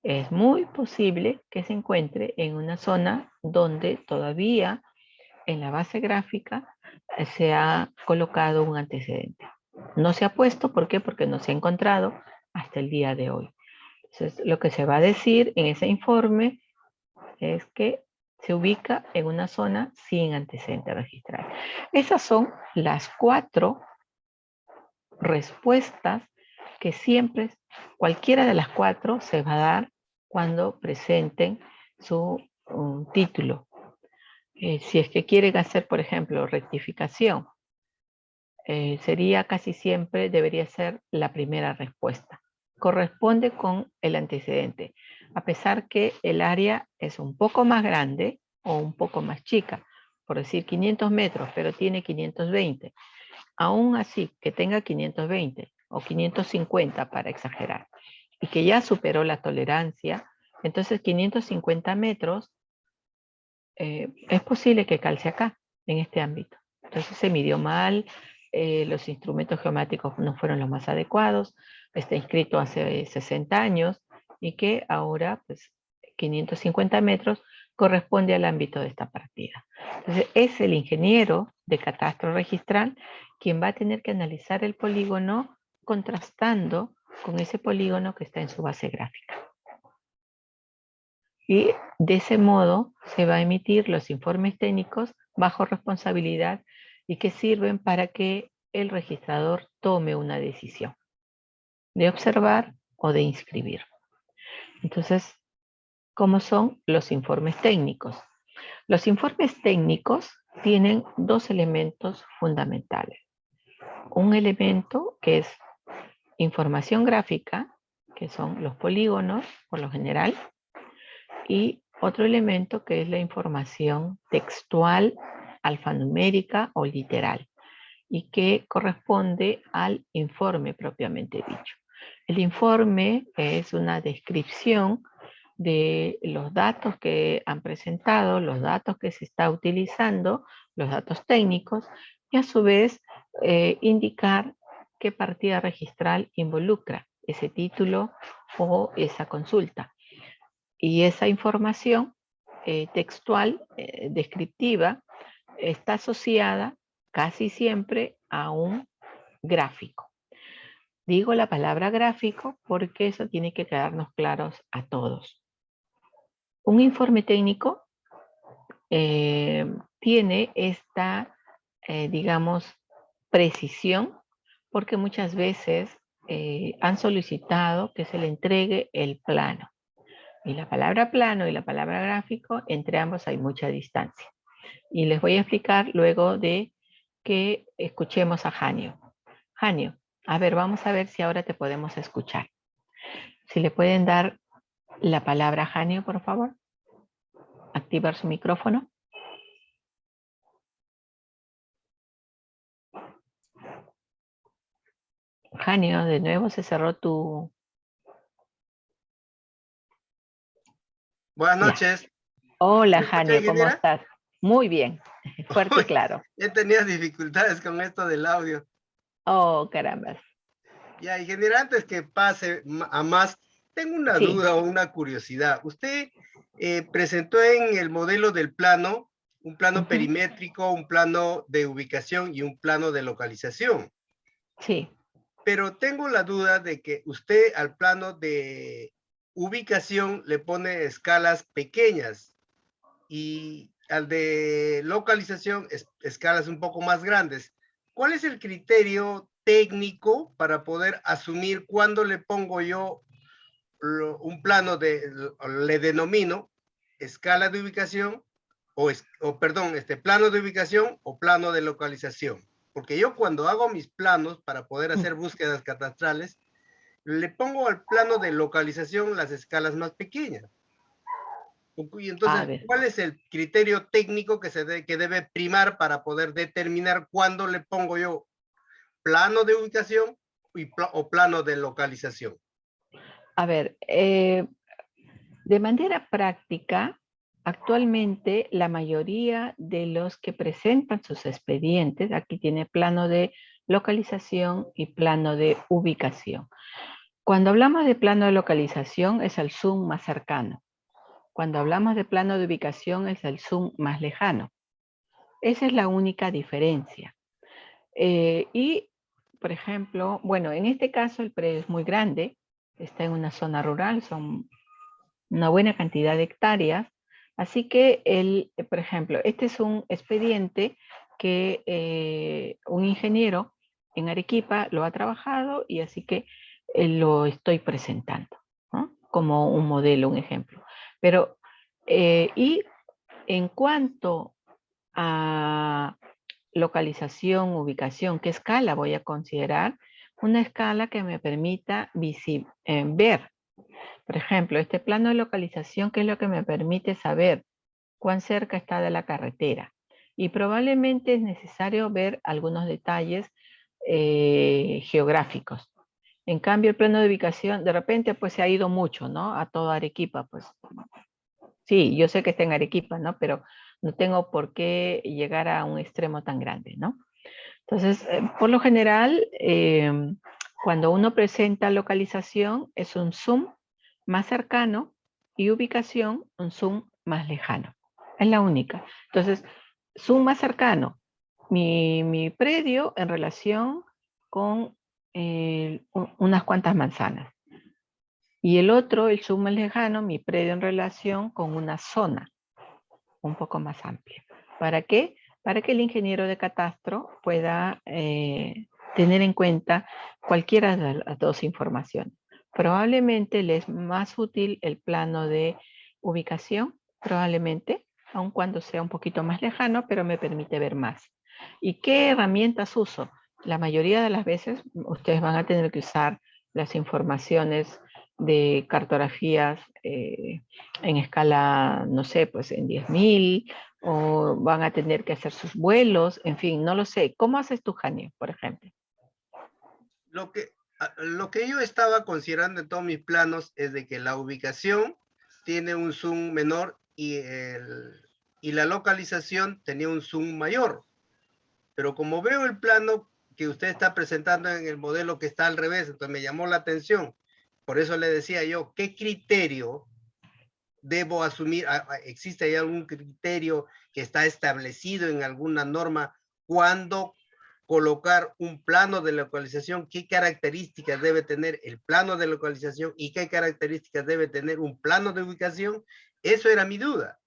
A: es muy posible que se encuentre en una zona donde todavía en la base gráfica se ha colocado un antecedente. No se ha puesto, ¿por qué? Porque no se ha encontrado hasta el día de hoy. Entonces, lo que se va a decir en ese informe es que se ubica en una zona sin antecedente registral. Esas son las 4 respuestas que siempre, cualquiera de las 4 se va a dar cuando presenten su título. Si es que quieren hacer, por ejemplo, rectificación, sería casi siempre, debería ser la primera respuesta. Corresponde con el antecedente, a pesar que el área es un poco más grande o un poco más chica, por decir 500 metros, pero tiene 520. Aún así, que tenga 520 o 550 para exagerar, y que ya superó la tolerancia, entonces 550 metros es posible que calce acá, en este ámbito. Entonces se midió mal, los instrumentos geomátricos no fueron los más adecuados, está inscrito hace 60 años y que ahora, pues, 550 metros corresponde al ámbito de esta partida. Entonces es el ingeniero de catastro registral quien va a tener que analizar el polígono contrastando con ese polígono que está en su base gráfica. Y de ese modo se va a emitir los informes técnicos bajo responsabilidad y que sirven para que el registrador tome una decisión de observar o de inscribir. Entonces, ¿cómo son los informes técnicos? Los informes técnicos tienen dos elementos fundamentales. Un elemento que es información gráfica, que son los polígonos por lo general, y otro elemento que es la información textual, alfanumérica o literal, y que corresponde al informe propiamente dicho. El informe es una descripción de los datos que han presentado, los datos que se está utilizando, los datos técnicos, y a su vez indicar qué partida registral involucra ese título o esa consulta. Y esa información textual, descriptiva, está asociada casi siempre a un gráfico. Digo la palabra gráfico porque eso tiene que quedarnos claros a todos. Un informe técnico tiene esta, digamos, precisión porque muchas veces han solicitado que se le entregue el plano. Y la palabra plano y la palabra gráfico, entre ambos hay mucha distancia. Y les voy a explicar luego de que escuchemos a Janio. Janio, a ver, vamos a ver si ahora te podemos escuchar. Si le pueden dar la palabra a Janio, por favor. Activar su micrófono. Janio, de nuevo se cerró tu...
D: Buenas noches.
A: Ya. Hola,
D: ¿Me escucha,
A: Janio, ¿cómo
D: ingeniera?
A: estás? Muy bien, fuerte y claro.
D: Ya tenía dificultades con esto del audio.
A: Oh, caramba.
D: Ya, ingeniera, antes que pase a más, tengo una
A: Sí.
D: duda o una curiosidad. Usted presentó en el modelo del plano, un plano perimétrico, un plano de ubicación y un plano de localización.
A: Sí.
D: Pero tengo la duda de que usted al plano de ubicación le pone escalas pequeñas y al de localización escalas un poco más grandes. ¿Cuál es el criterio técnico para poder asumir cuándo le pongo yo un plano le denomino escala de ubicación plano de ubicación o plano de localización? Porque yo cuando hago mis planos para poder hacer búsquedas catastrales, le pongo al plano de localización las escalas más pequeñas. Y entonces, ¿cuál es el criterio técnico que debe primar para poder determinar cuándo le pongo yo plano de ubicación o plano de localización?
A: A ver, de manera práctica, actualmente la mayoría de los que presentan sus expedientes, aquí tiene plano de localización y plano de ubicación. Cuando hablamos de plano de localización es el zoom más cercano. Cuando hablamos de plano de ubicación es el zoom más lejano. Esa es la única diferencia. Y, por ejemplo, bueno, en este caso el predio es muy grande, está en una zona rural, son una buena cantidad de hectáreas, así que, por ejemplo, este es un expediente que un ingeniero en Arequipa lo ha trabajado y así que lo estoy presentando, ¿no? Como un modelo, un ejemplo. Pero, y en cuanto a localización, ubicación, ¿qué escala voy a considerar? Una escala que me permita ver. Por ejemplo, este plano de localización, ¿qué es lo que me permite saber cuán cerca está de la carretera? Y probablemente es necesario ver algunos detalles geográficos. En cambio, el plano de ubicación, de repente, pues se ha ido mucho, ¿no? A toda Arequipa, pues. Sí, yo sé que está en Arequipa, ¿no? Pero no tengo por qué llegar a un extremo tan grande, ¿no? Entonces, por lo general, cuando uno presenta localización, es un zoom más cercano y ubicación, un zoom más lejano. Es la única. Entonces, zoom más cercano, mi predio en relación con unas cuantas manzanas. Y el otro, el zoom más lejano, mi predio en relación con una zona un poco más amplia. ¿Para qué? Para que el ingeniero de catastro pueda tener en cuenta cualquiera de las dos informaciones. Probablemente le es más útil el plano de ubicación, probablemente, aun cuando sea un poquito más lejano, pero me permite ver más. ¿Y qué herramientas uso? La mayoría de las veces ustedes van a tener que usar las informaciones de cartografías en escala, no sé, pues en 10.000, o van a tener que hacer sus vuelos, en fin, no lo sé. ¿Cómo haces tú, Jania, por ejemplo?
D: Lo que yo estaba considerando en todos mis planos es de que la ubicación tiene un zoom menor y la localización tenía un zoom mayor. Pero como veo el plano que usted está presentando en el modelo que está al revés, entonces me llamó la atención. Por eso le decía yo, ¿qué criterio debo asumir? ¿Existe ahí algún criterio que está establecido en alguna norma cuando colocar un plano de localización? ¿Qué características debe tener el plano de localización y qué características debe tener un plano de ubicación? Eso era mi duda.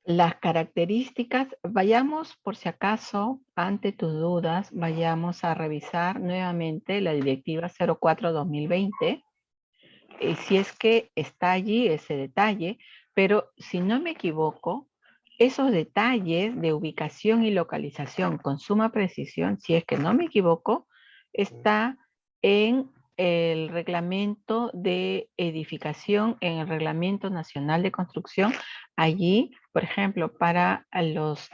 A: Las características, vayamos por si acaso, ante tus dudas, vayamos a revisar nuevamente la directiva 04-2020, y si es que está allí ese detalle, pero si no me equivoco, esos detalles de ubicación y localización con suma precisión, si es que no me equivoco, está en el reglamento de edificación, en el reglamento nacional de construcción. Allí, por ejemplo, para los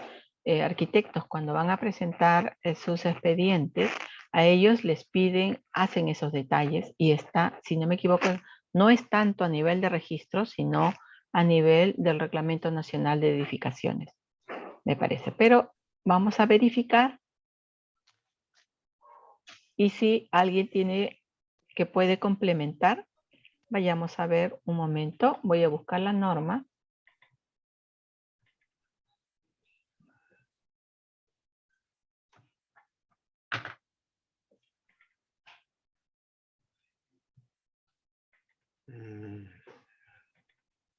A: arquitectos cuando van a presentar sus expedientes, a ellos les piden, hacen esos detalles y está, si no me equivoco, no es tanto a nivel de registro, sino a nivel del Reglamento Nacional de Edificaciones, me parece. Pero vamos a verificar y si alguien tiene que puede complementar, vayamos a ver un momento. Voy a buscar la norma.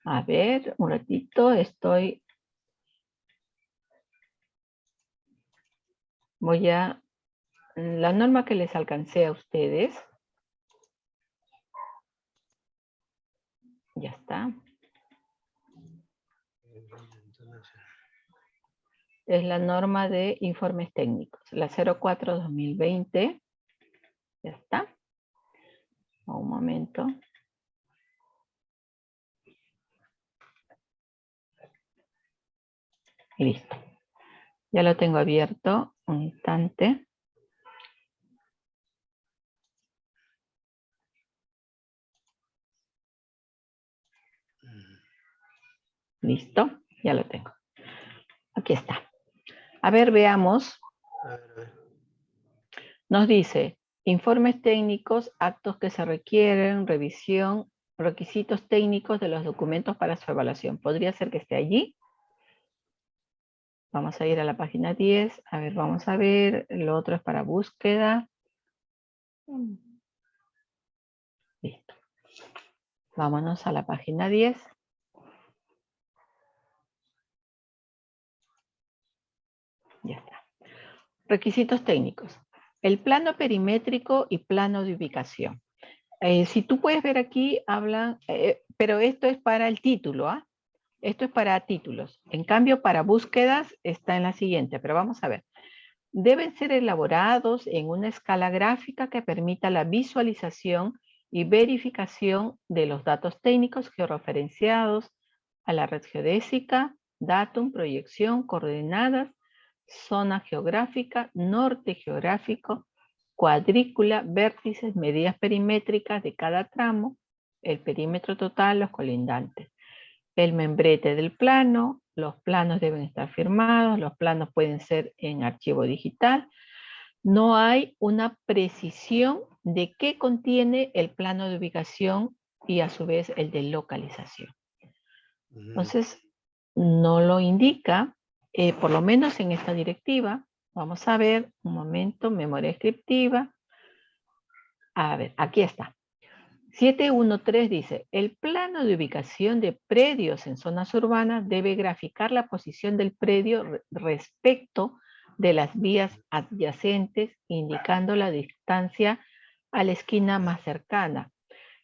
A: A ver, un ratito, la norma que les alcancé a ustedes. Ya está. Es la norma de informes técnicos, la 04-2020. Ya está. Un momento. Listo. Ya lo tengo abierto. Un instante. Listo. Ya lo tengo. Aquí está. A ver, veamos. Nos dice, informes técnicos, actos que se requieren, revisión, requisitos técnicos de los documentos para su evaluación. ¿Podría ser que esté allí? Vamos a ir a la página 10. A ver, vamos a ver. Lo otro es para búsqueda. Listo. Vámonos a la página 10. Ya está. Requisitos técnicos. El plano perimétrico y plano de ubicación. Si tú puedes ver aquí, hablan, pero esto es para el título, ¿ah? Esto es para títulos. En cambio, para búsquedas está en la siguiente, pero vamos a ver. Deben ser elaborados en una escala gráfica que permita la visualización y verificación de los datos técnicos georreferenciados a la red geodésica, datum, proyección, coordenadas, zona geográfica, norte geográfico, cuadrícula, vértices, medidas perimétricas de cada tramo, el perímetro total, los colindantes, el membrete del plano, los planos deben estar firmados, los planos pueden ser en archivo digital. No hay una precisión de qué contiene el plano de ubicación y a su vez el de localización. Entonces, no lo indica, por lo menos en esta directiva. Vamos a ver, un momento, memoria descriptiva. A ver, aquí está. 713 dice, el plano de ubicación de predios en zonas urbanas debe graficar la posición del predio respecto de las vías adyacentes, indicando la distancia a la esquina más cercana.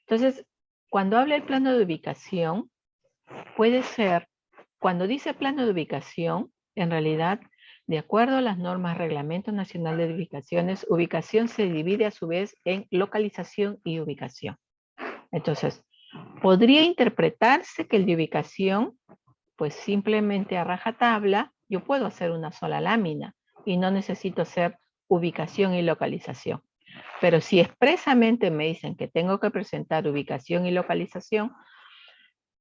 A: Entonces, cuando habla el plano de ubicación, puede ser cuando dice plano de ubicación, en realidad, de acuerdo a las normas Reglamento Nacional de Edificaciones, ubicación se divide a su vez en localización y ubicación. Entonces, podría interpretarse que el de ubicación, pues simplemente a rajatabla, yo puedo hacer una sola lámina y no necesito hacer ubicación y localización. Pero si expresamente me dicen que tengo que presentar ubicación y localización,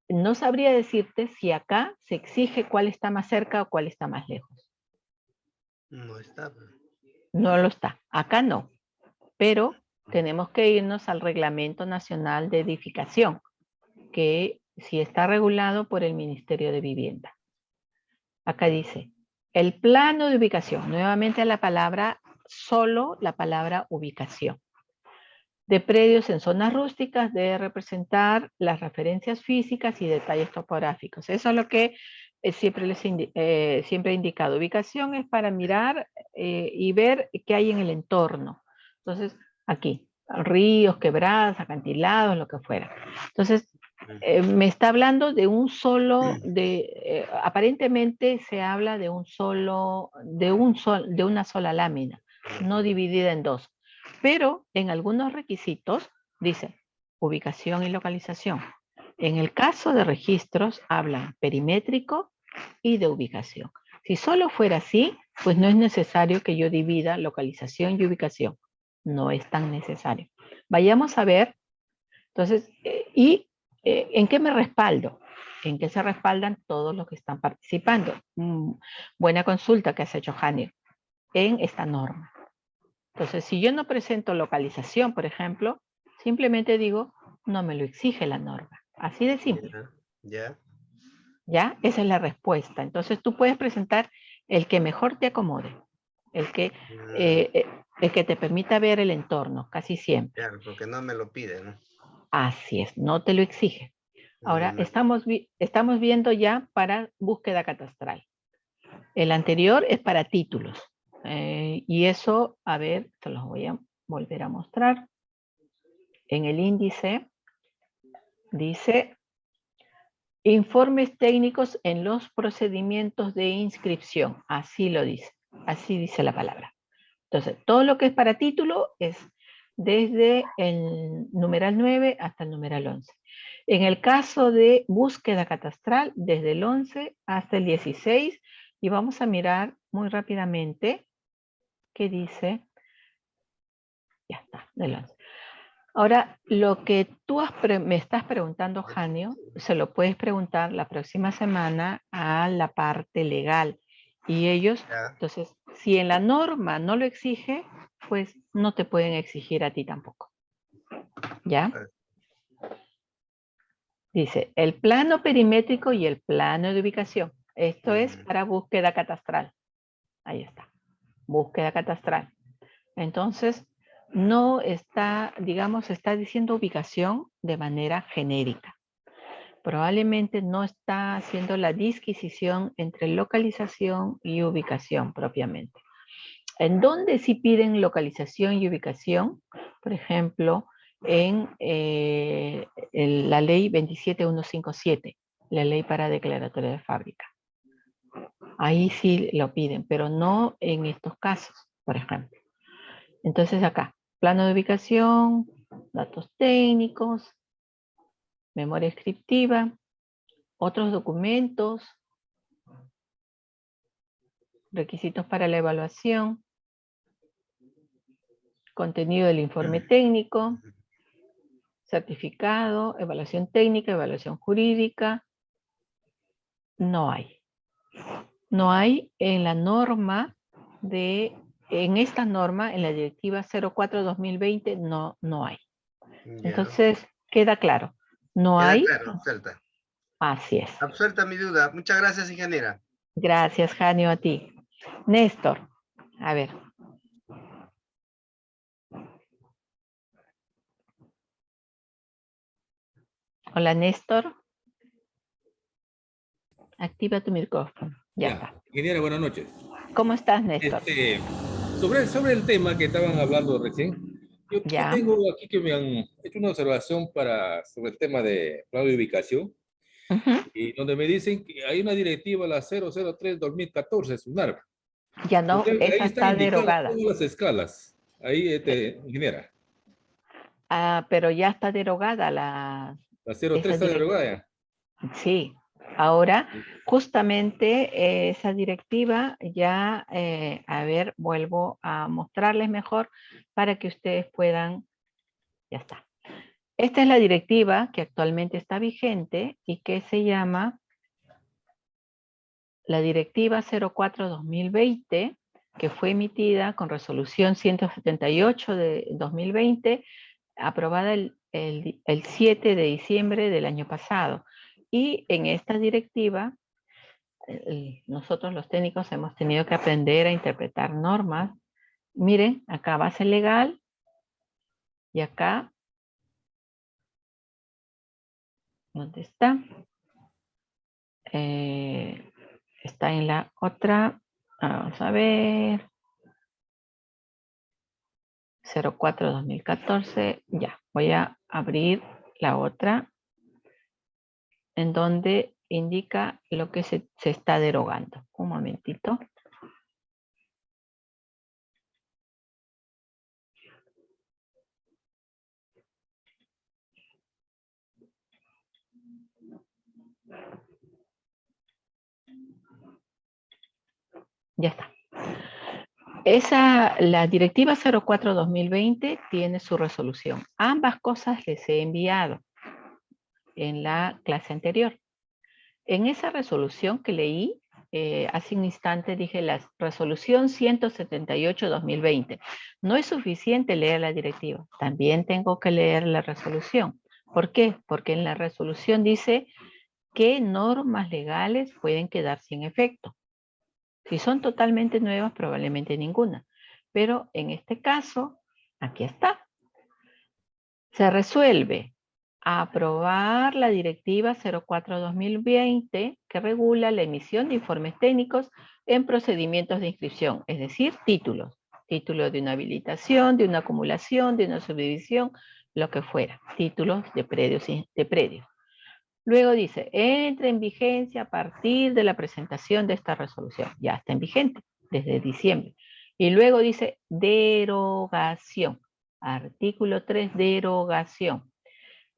A: no sabría decirte si acá se exige cuál está más cerca o cuál está más lejos.
D: No está.
A: No lo está. Acá no. Pero tenemos que irnos al Reglamento Nacional de Edificación, que sí está regulado por el Ministerio de Vivienda. Acá dice, el plano de ubicación, nuevamente la palabra, solo la palabra ubicación, de predios en zonas rústicas debe representar las referencias físicas y detalles topográficos. Eso es lo que siempre he indicado. Ubicación es para mirar y ver qué hay en el entorno. Entonces, aquí, ríos, quebradas, acantilados, lo que fuera. Entonces, me está hablando de un solo, aparentemente se habla de una sola lámina, no dividida en dos. Pero en algunos requisitos dice ubicación y localización. En el caso de registros hablan perimétrico y de ubicación. Si solo fuera así, pues no es necesario que yo divida localización y ubicación. No es tan necesario. Vayamos a ver, entonces, ¿en qué me respaldo? ¿En qué se respaldan todos los que están participando? Buena consulta que has hecho, Jani, en esta norma. Entonces, si yo no presento localización, por ejemplo, simplemente digo, no me lo exige la norma. Así de simple.
D: Ya.
A: ¿Ya? Esa es la respuesta. Entonces, tú puedes presentar el que mejor te acomode, el que te permita ver el entorno, casi siempre.
D: Claro, porque no me lo pide, ¿no?
A: Así es, no te lo exige. Ahora, estamos viendo ya para búsqueda catastral. El anterior es para títulos. Y eso, a ver, te los voy a volver a mostrar. En el índice dice informes técnicos en los procedimientos de inscripción. Así lo dice. Así dice la palabra. Entonces, todo lo que es para título es desde el numeral 9 hasta el numeral 11. En el caso de búsqueda catastral, desde el 11 hasta el 16, y vamos a mirar muy rápidamente qué dice. Ya está, del 11. Ahora, lo que tú me estás preguntando, Janio, se lo puedes preguntar la próxima semana a la parte legal. Y ellos, entonces, si en la norma no lo exige, pues no te pueden exigir a ti tampoco. ¿Ya? Dice, el plano perimétrico y el plano de ubicación. Esto es para búsqueda catastral. Ahí está. Búsqueda catastral. Entonces, no está, digamos, está diciendo ubicación de manera genérica. Probablemente no está haciendo la disquisición entre localización y ubicación propiamente. ¿En dónde sí piden localización y ubicación? Por ejemplo, en la ley 27157, la ley para declaratoria de fábrica. Ahí sí lo piden, pero no en estos casos, por ejemplo. Entonces acá, plano de ubicación, datos técnicos, memoria descriptiva, otros documentos, requisitos para la evaluación, contenido del informe técnico, certificado, evaluación técnica, evaluación jurídica. No hay. No hay en la norma en esta norma, en la directiva 04-2020, no hay. Entonces, queda claro. No hay.
D: Queda claro, absuelta.
A: Así es.
D: Absuelta mi duda. Muchas gracias, ingeniera.
A: Gracias, Janio, a ti. Néstor, a ver. Hola, Néstor. Activa tu micrófono. Ya está.
E: Ingeniera, buenas noches.
A: ¿Cómo estás, Néstor?
E: Sobre el tema que estaban hablando recién, yo tengo aquí que me han hecho una observación sobre el tema de plano de ubicación.
A: Ujú.
E: y donde me dicen que hay una directiva, la 003-2014, SUNARP.
A: Ya no,
E: Ahí
A: esa
E: están
A: está
E: indicadas
A: derogada.
E: todas las escalas. Ahí, ingeniera.
A: Pero ya está derogada la,
E: La 03
A: esa
E: está
A: directiva.
E: derogada ya.
A: Sí, ahora justamente esa directiva ya, a ver, vuelvo a mostrarles mejor para que ustedes puedan, ya está. Esta es la directiva que actualmente está vigente y que se llama la Directiva 04-2020, que fue emitida con resolución 178 de 2020, aprobada el 7 de diciembre del año pasado. Y en esta directiva, nosotros los técnicos hemos tenido que aprender a interpretar normas. Miren, acá base legal y acá, ¿dónde está? Está en la otra, vamos a ver, 04-2014, ya, voy a abrir la otra en donde indica lo que se está derogando. Un momentito. Ya está. La directiva 04-2020 tiene su resolución. Ambas cosas les he enviado en la clase anterior. En esa resolución que leí, hace un instante dije la resolución 178-2020. No es suficiente leer la directiva, también tengo que leer la resolución. ¿Por qué? Porque en la resolución dice qué normas legales pueden quedar sin efecto. Si son totalmente nuevas, probablemente ninguna. Pero en este caso, aquí está. Se resuelve aprobar la directiva 04-2020 que regula la emisión de informes técnicos en procedimientos de inscripción, es decir, títulos. Título de una habilitación, de una acumulación, de una subdivisión, lo que fuera. Títulos de predios. Luego dice, entra en vigencia a partir de la presentación de esta resolución. Ya está en vigente desde diciembre. Y luego dice derogación. Artículo 3, derogación.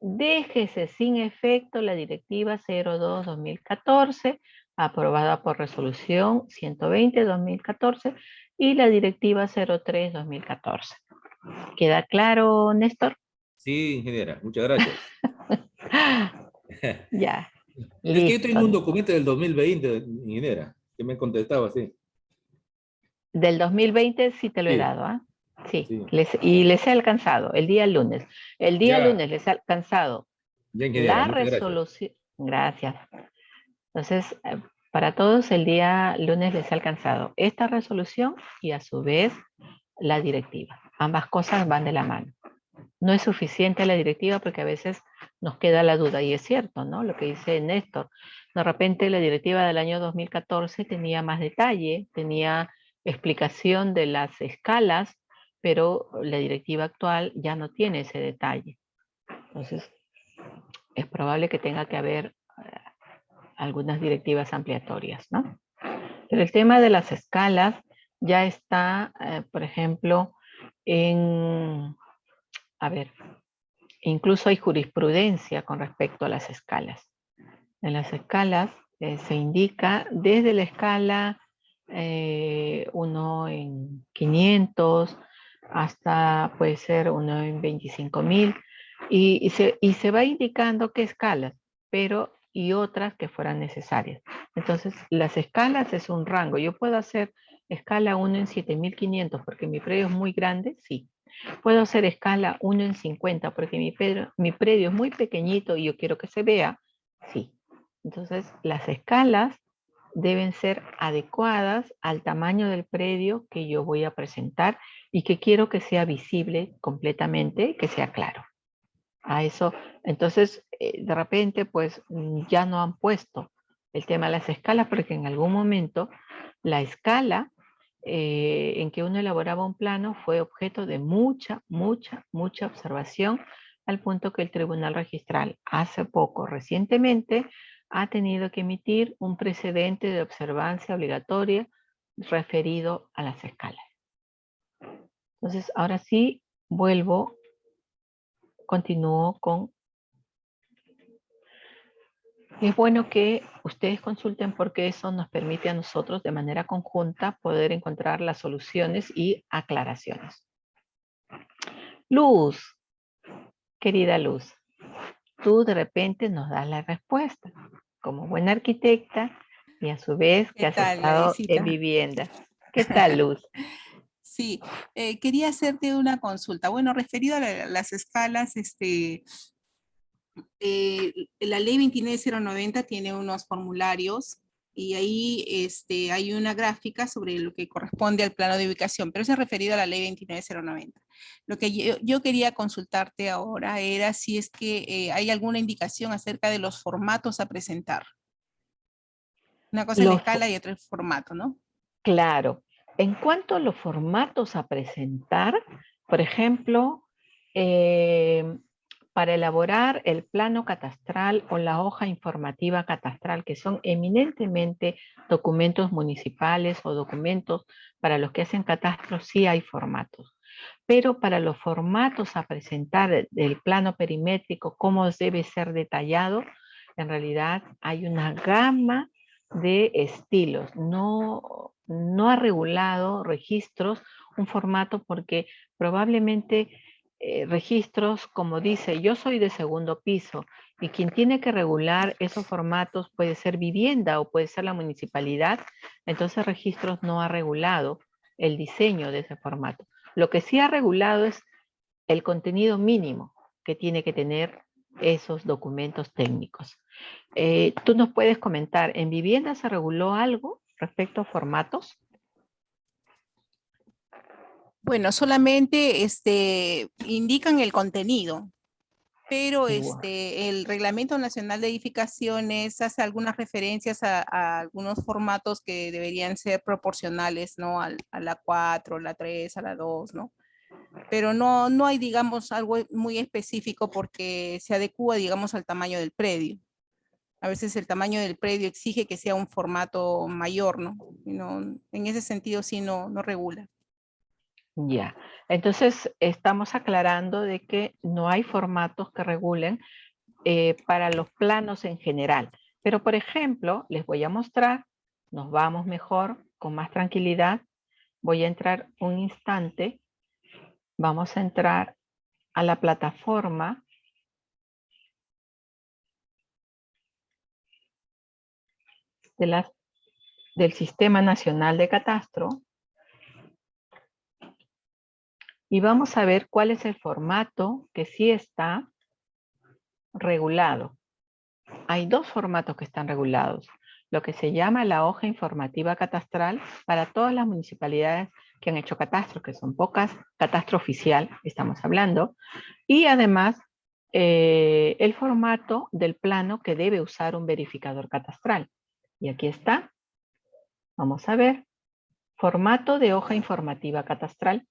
A: Déjese sin efecto la directiva 02-2014, aprobada por resolución 120-2014, y la directiva 03-2014. ¿Queda claro, Néstor?
E: Sí, ingeniera, muchas gracias.
A: Ya,
E: Es que yo tengo un
A: listo.
E: documento del 2020, ingeniera, que me contestaba así.
A: Del 2020 sí te lo he
E: Sí,
A: dado, ¿ah? Sí,
E: sí.
A: y les he alcanzado el día lunes. El día
E: Ya,
A: lunes les he alcanzado
E: ya, ingeniera,
A: la
E: muchas gracias.
A: resolución. Gracias. Entonces, para todos el día lunes les he alcanzado esta resolución y a su vez la directiva. Ambas cosas van de la mano. No es suficiente la directiva porque a veces nos queda la duda, y es cierto, ¿no? Lo que dice Néstor. De repente la directiva del año 2014 tenía más detalle, tenía explicación de las escalas, pero la directiva actual ya no tiene ese detalle. Entonces, es probable que tenga que haber algunas directivas ampliatorias, ¿no? Pero el tema de las escalas ya está, por ejemplo, a ver, incluso hay jurisprudencia con respecto a las escalas. En las escalas se indica desde la escala 1 en 500 hasta puede ser 1 en 25.000 y se va indicando qué escalas, pero y otras que fueran necesarias. Entonces, las escalas es un rango. Yo puedo hacer escala 1 en 7.500 porque mi predio es muy grande, sí. Puedo hacer escala 1 en 50 porque mi predio es muy pequeñito y yo quiero que se vea, sí. Entonces, las escalas deben ser adecuadas al tamaño del predio que yo voy a presentar y que quiero que sea visible completamente, que sea claro. A eso, entonces, de repente, pues ya no han puesto el tema de las escalas porque en algún momento la escala en que uno elaboraba un plano fue objeto de mucha observación al punto que el Tribunal Registral hace poco, recientemente, ha tenido que emitir un precedente de observancia obligatoria referido a las escalas. Entonces, ahora sí, continúo con... Es bueno que ustedes consulten porque eso nos permite a nosotros de manera conjunta poder encontrar las soluciones y aclaraciones. Luz, querida Luz, tú de repente nos das la respuesta como buena arquitecta y a su vez que
F: ¿Qué
A: has
F: tal,
A: estado en
F: Ladycita?
A: vivienda. ¿Qué tal, Luz?
F: Sí, quería hacerte una consulta. Bueno, referido a las escalas, la ley 29090 tiene unos formularios y ahí hay una gráfica sobre lo que corresponde al plano de ubicación, pero eso es referido a la ley 29090. Lo que yo quería consultarte ahora era si es que hay alguna indicación acerca de los formatos a presentar. Una cosa es la escala y otra es el formato, ¿no?
A: Claro. En cuanto a los formatos a presentar, por ejemplo, para elaborar el plano catastral o la hoja informativa catastral, que son eminentemente documentos municipales o documentos para los que hacen catastro, sí hay formatos. Pero para los formatos a presentar del plano perimétrico, cómo debe ser detallado, en realidad hay una gama de estilos. No ha regulado registros un formato porque probablemente registros, como dice, yo soy de segundo piso y quien tiene que regular esos formatos puede ser vivienda o puede ser la municipalidad, entonces registros no ha regulado el diseño de ese formato. Lo que sí ha regulado es el contenido mínimo que tiene que tener esos documentos técnicos. Tú nos puedes comentar, ¿en vivienda se reguló algo respecto a formatos?
F: Bueno, solamente indican el contenido, pero el Reglamento Nacional de Edificaciones hace algunas referencias a algunos formatos que deberían ser proporcionales, ¿no? A la 4, la 3, a la 2, ¿no? Pero no hay, digamos, algo muy específico porque se adecúa, digamos, al tamaño del predio. A veces el tamaño del predio exige que sea un formato mayor, ¿no? En ese sentido sí no regula.
A: Ya, entonces estamos aclarando de que no hay formatos que regulen para los planos en general. Pero, por ejemplo, les voy a mostrar, nos vamos mejor, con más tranquilidad. Voy a entrar un instante. Vamos a entrar a la plataforma del Sistema Nacional de Catastro y vamos a ver cuál es el formato que sí está regulado. Hay dos formatos que están regulados. Lo que se llama la hoja informativa catastral para todas las municipalidades que han hecho catastro, que son pocas, catastro oficial, estamos hablando, y además el formato del plano que debe usar un verificador catastral. Y aquí está. Vamos a ver. Formato de hoja informativa catastral.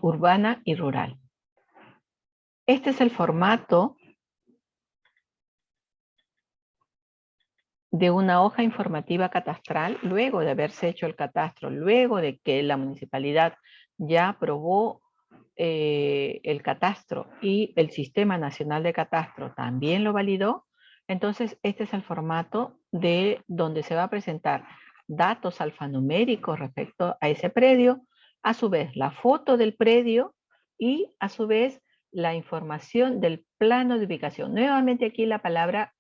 A: Urbana y rural. Este es el formato de una hoja informativa catastral luego de haberse hecho el catastro, luego de que la municipalidad ya aprobó el catastro y el Sistema Nacional de Catastro también lo validó. Entonces, este es el formato de donde se va a presentar datos alfanuméricos respecto a ese predio, a su vez la foto del predio y a su vez la información del plano de ubicación. Nuevamente aquí la palabra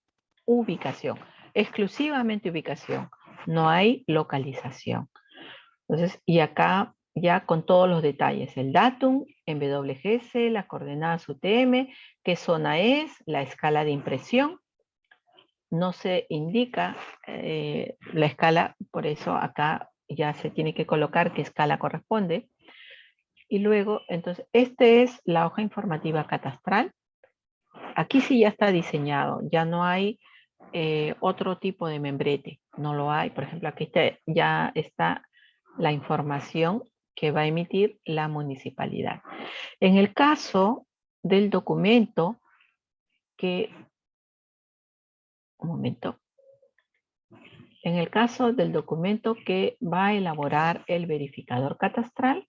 A: ubicación, exclusivamente ubicación, no hay localización. Entonces, y acá ya con todos los detalles, el datum en WGS, las coordenadas UTM, qué zona es, la escala de impresión. No se indica la escala, por eso acá ya se tiene que colocar qué escala corresponde. Y luego, entonces, esta es la hoja informativa catastral. Aquí sí ya está diseñado, ya no hay otro tipo de membrete, no lo hay. Por ejemplo, aquí ya está la información que va a emitir la municipalidad. En el caso del documento que, un momento, en el caso del documento que va a elaborar el verificador catastral,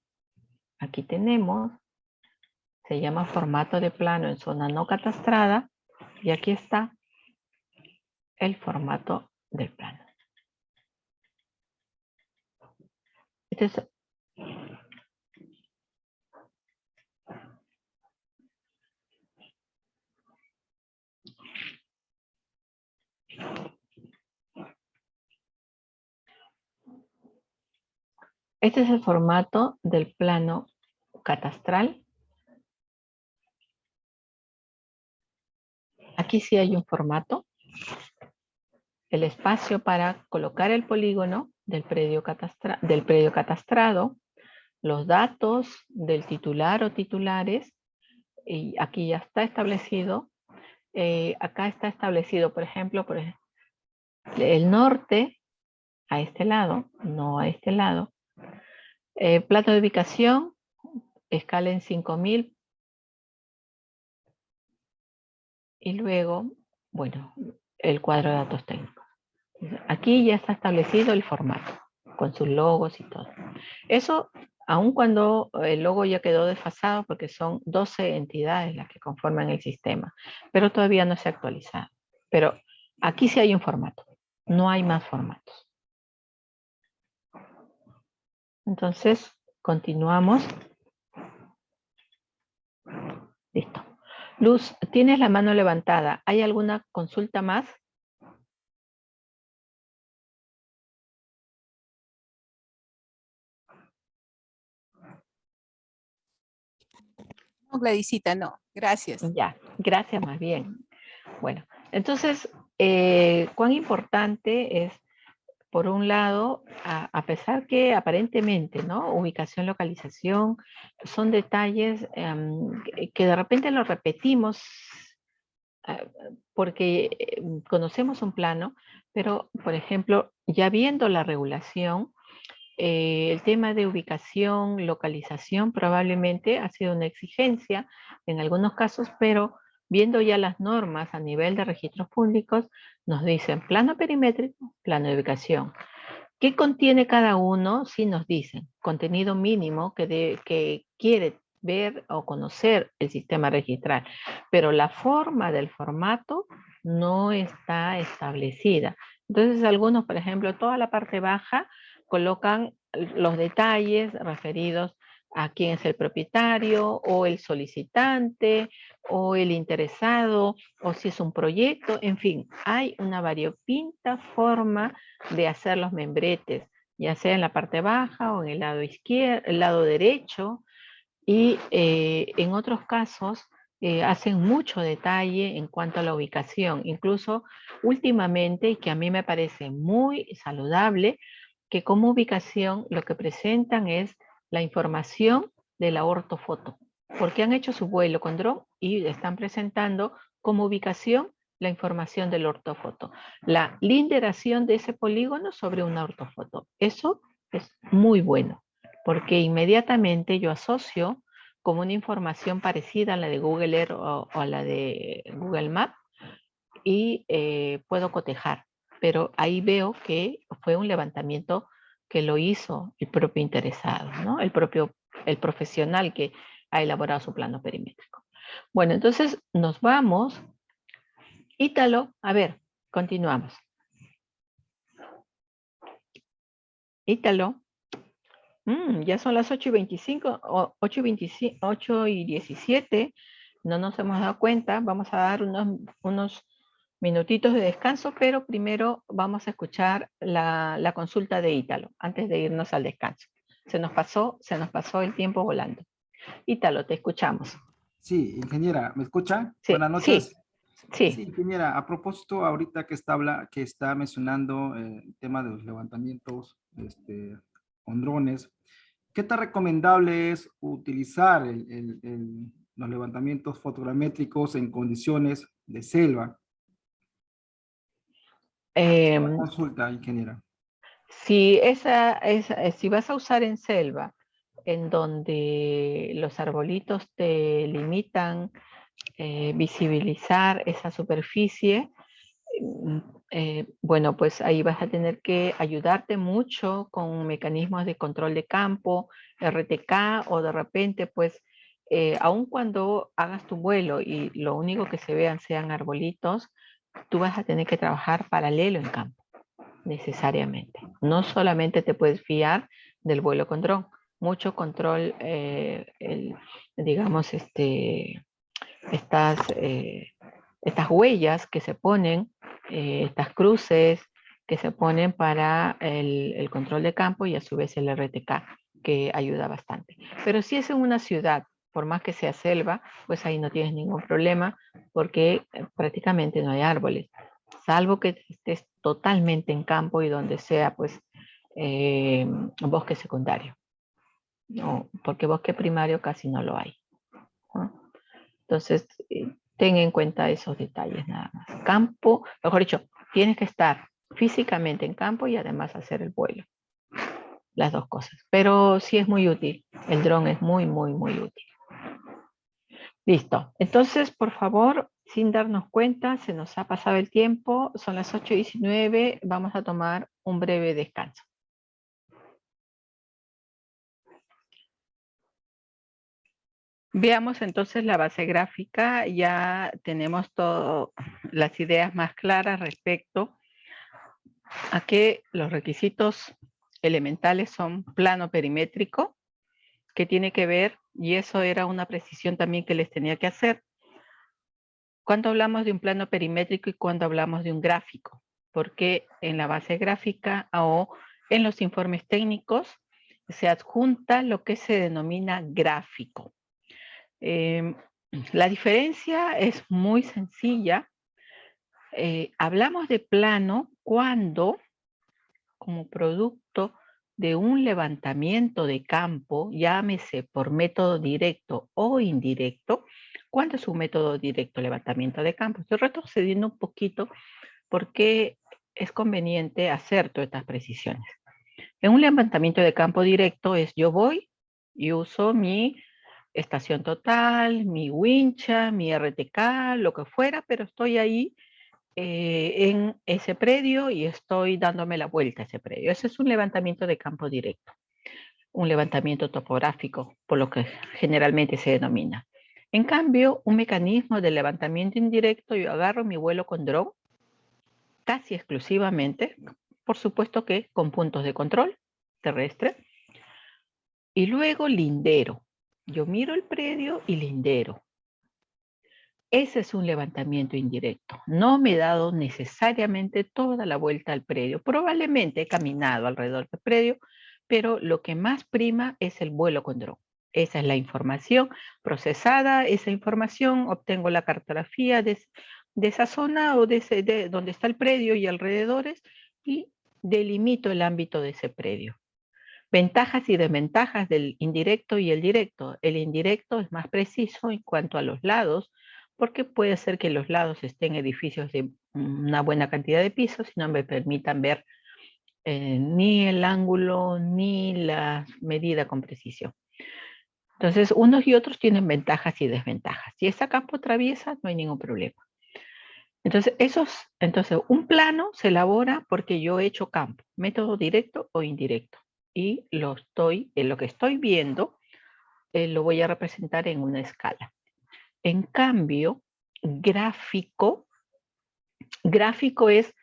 A: aquí tenemos, se llama formato de plano en zona no catastrada, y aquí está el formato del plano. Este es, este es el formato del plano catastral. Aquí sí hay un formato. El espacio para colocar el polígono del predio catastrado, los datos del titular o titulares, y aquí ya está establecido. Acá está establecido, por ejemplo, el norte a este lado, no a este lado. Plano de ubicación, escala en 5000. Y luego, bueno, el cuadro de datos técnicos. Aquí ya está establecido el formato, con sus logos y todo. Eso, aun cuando el logo ya quedó desfasado, porque son 12 entidades las que conforman el sistema, pero todavía no se ha actualizado. Pero aquí sí hay un formato, no hay más formatos. Entonces, continuamos. Listo. Luz, tienes la mano levantada. ¿Hay alguna consulta más?
F: No, Gladysita, no. Gracias.
A: Ya, gracias más bien. Bueno, entonces, cuán importante es, por un lado, a pesar que aparentemente, ¿no? Ubicación, localización, son detalles que de repente lo repetimos porque conocemos un plano, pero, por ejemplo, ya viendo la regulación, el tema de ubicación, localización probablemente ha sido una exigencia en algunos casos, pero viendo ya las normas a nivel de registros públicos, nos dicen plano perimétrico, plano de ubicación. ¿Qué contiene cada uno? Sí nos dicen, contenido mínimo que quiere ver o conocer el sistema registral, pero la forma del formato no está establecida. Entonces algunos, por ejemplo, toda la parte baja colocan los detalles referidos a quién es el propietario o el solicitante o el interesado o si es un proyecto, en fin, hay una variopinta forma de hacer los membretes, ya sea en la parte baja o en el lado izquierdo, el lado derecho, y en otros casos hacen mucho detalle en cuanto a la ubicación, incluso últimamente, y que a mí me parece muy saludable, que como ubicación lo que presentan es la información de la ortofoto, porque han hecho su vuelo con dron y están presentando como ubicación la información del ortofoto, la linderación de ese polígono sobre una ortofoto. Eso es muy bueno, porque inmediatamente yo asocio como una información parecida a la de Google Earth o a la de Google Maps y puedo cotejar. Pero ahí veo que fue un levantamiento que lo hizo el propio interesado, ¿no? El profesional que ha elaborado su plano perimétrico. Bueno, entonces nos vamos. Ítalo, a ver, continuamos. Ítalo. Ya son las 8:25, 8:17. No nos hemos dado cuenta. Vamos a dar unos minutitos de descanso, pero primero vamos a escuchar la consulta de Ítalo, antes de irnos al descanso. Se nos pasó el tiempo volando. Ítalo, te escuchamos.
C: Sí, ingeniera, ¿me escucha?
A: Sí,
C: Buenas noches.
A: sí.
C: Sí, ingeniera, a propósito, ahorita que está mencionando el tema de los levantamientos con drones, ¿qué tan recomendable es utilizar los levantamientos fotogramétricos en condiciones de selva?
A: Em,
C: Consulta, ingeniera.
A: si vas a usar en selva en donde los arbolitos te limitan visibilizar esa superficie, bueno, pues ahí vas a tener que ayudarte mucho con mecanismos de control de campo, RTK, o de repente, pues, aun cuando hagas tu vuelo y lo único que se vean sean arbolitos, tú vas a tener que trabajar paralelo en campo, necesariamente. No solamente te puedes fiar del vuelo con dron, mucho control, digamos, estas huellas que se ponen, estas cruces que se ponen para el control de campo y a su vez el RTK, que ayuda bastante. Pero si es en una ciudad, por más que sea selva, pues ahí no tienes ningún problema porque prácticamente no hay árboles, salvo que estés totalmente en campo y donde sea pues bosque secundario, ¿no? Porque bosque primario casi no lo hay, ¿no? Entonces, ten en cuenta esos detalles nada más. Campo, mejor dicho, tienes que estar físicamente en campo y además hacer el vuelo. Las dos cosas. Pero sí es muy útil. El dron es muy, muy, muy útil. Listo. Entonces, por favor, sin darnos cuenta, se nos ha pasado el tiempo. Son las 8:19. Vamos a tomar un breve descanso. Veamos entonces la base gráfica. Ya tenemos todas las ideas más claras respecto a que los requisitos elementales son plano perimétrico, que tiene que ver, y eso era una precisión también que les tenía que hacer, cuando hablamos de un plano perimétrico y cuando hablamos de un gráfico, porque en la base gráfica o en los informes técnicos se adjunta lo que se denomina gráfico. La diferencia es muy sencilla. Hablamos de plano cuando, como producto de un levantamiento de campo, llámese por método directo o indirecto. ¿Cuándo es un método directo levantamiento de campo? Estoy retrocediendo un poquito porque es conveniente hacer todas estas precisiones. En un levantamiento de campo directo es yo voy y uso mi estación total, mi wincha, mi RTK, lo que fuera, pero estoy ahí en ese predio y estoy dándome la vuelta a ese predio. Ese es un levantamiento de campo directo, un levantamiento topográfico, por lo que generalmente se denomina. En cambio, un mecanismo de levantamiento indirecto, yo agarro mi vuelo con dron, casi exclusivamente, por supuesto que con puntos de control terrestre, y luego lindero. Yo miro el predio y lindero. Ese es un levantamiento indirecto. No me he dado necesariamente toda la vuelta al predio. Probablemente he caminado alrededor del predio, pero lo que más prima es el vuelo con dron. Esa es la información procesada. Esa información obtengo la cartografía de esa zona o de donde está el predio y alrededores y delimito el ámbito de ese predio. Ventajas y desventajas del indirecto y el directo. El indirecto es más preciso en cuanto a los lados, porque puede ser que los lados estén edificios de una buena cantidad de pisos y no me permitan ver ni el ángulo ni la medida con precisión. Entonces, unos y otros tienen ventajas y desventajas. Si ese campo atraviesa, no hay ningún problema. Entonces, un plano se elabora porque yo he hecho campo, método directo o indirecto. Y lo que estoy viendo, lo voy a representar en una escala. En cambio, gráfico es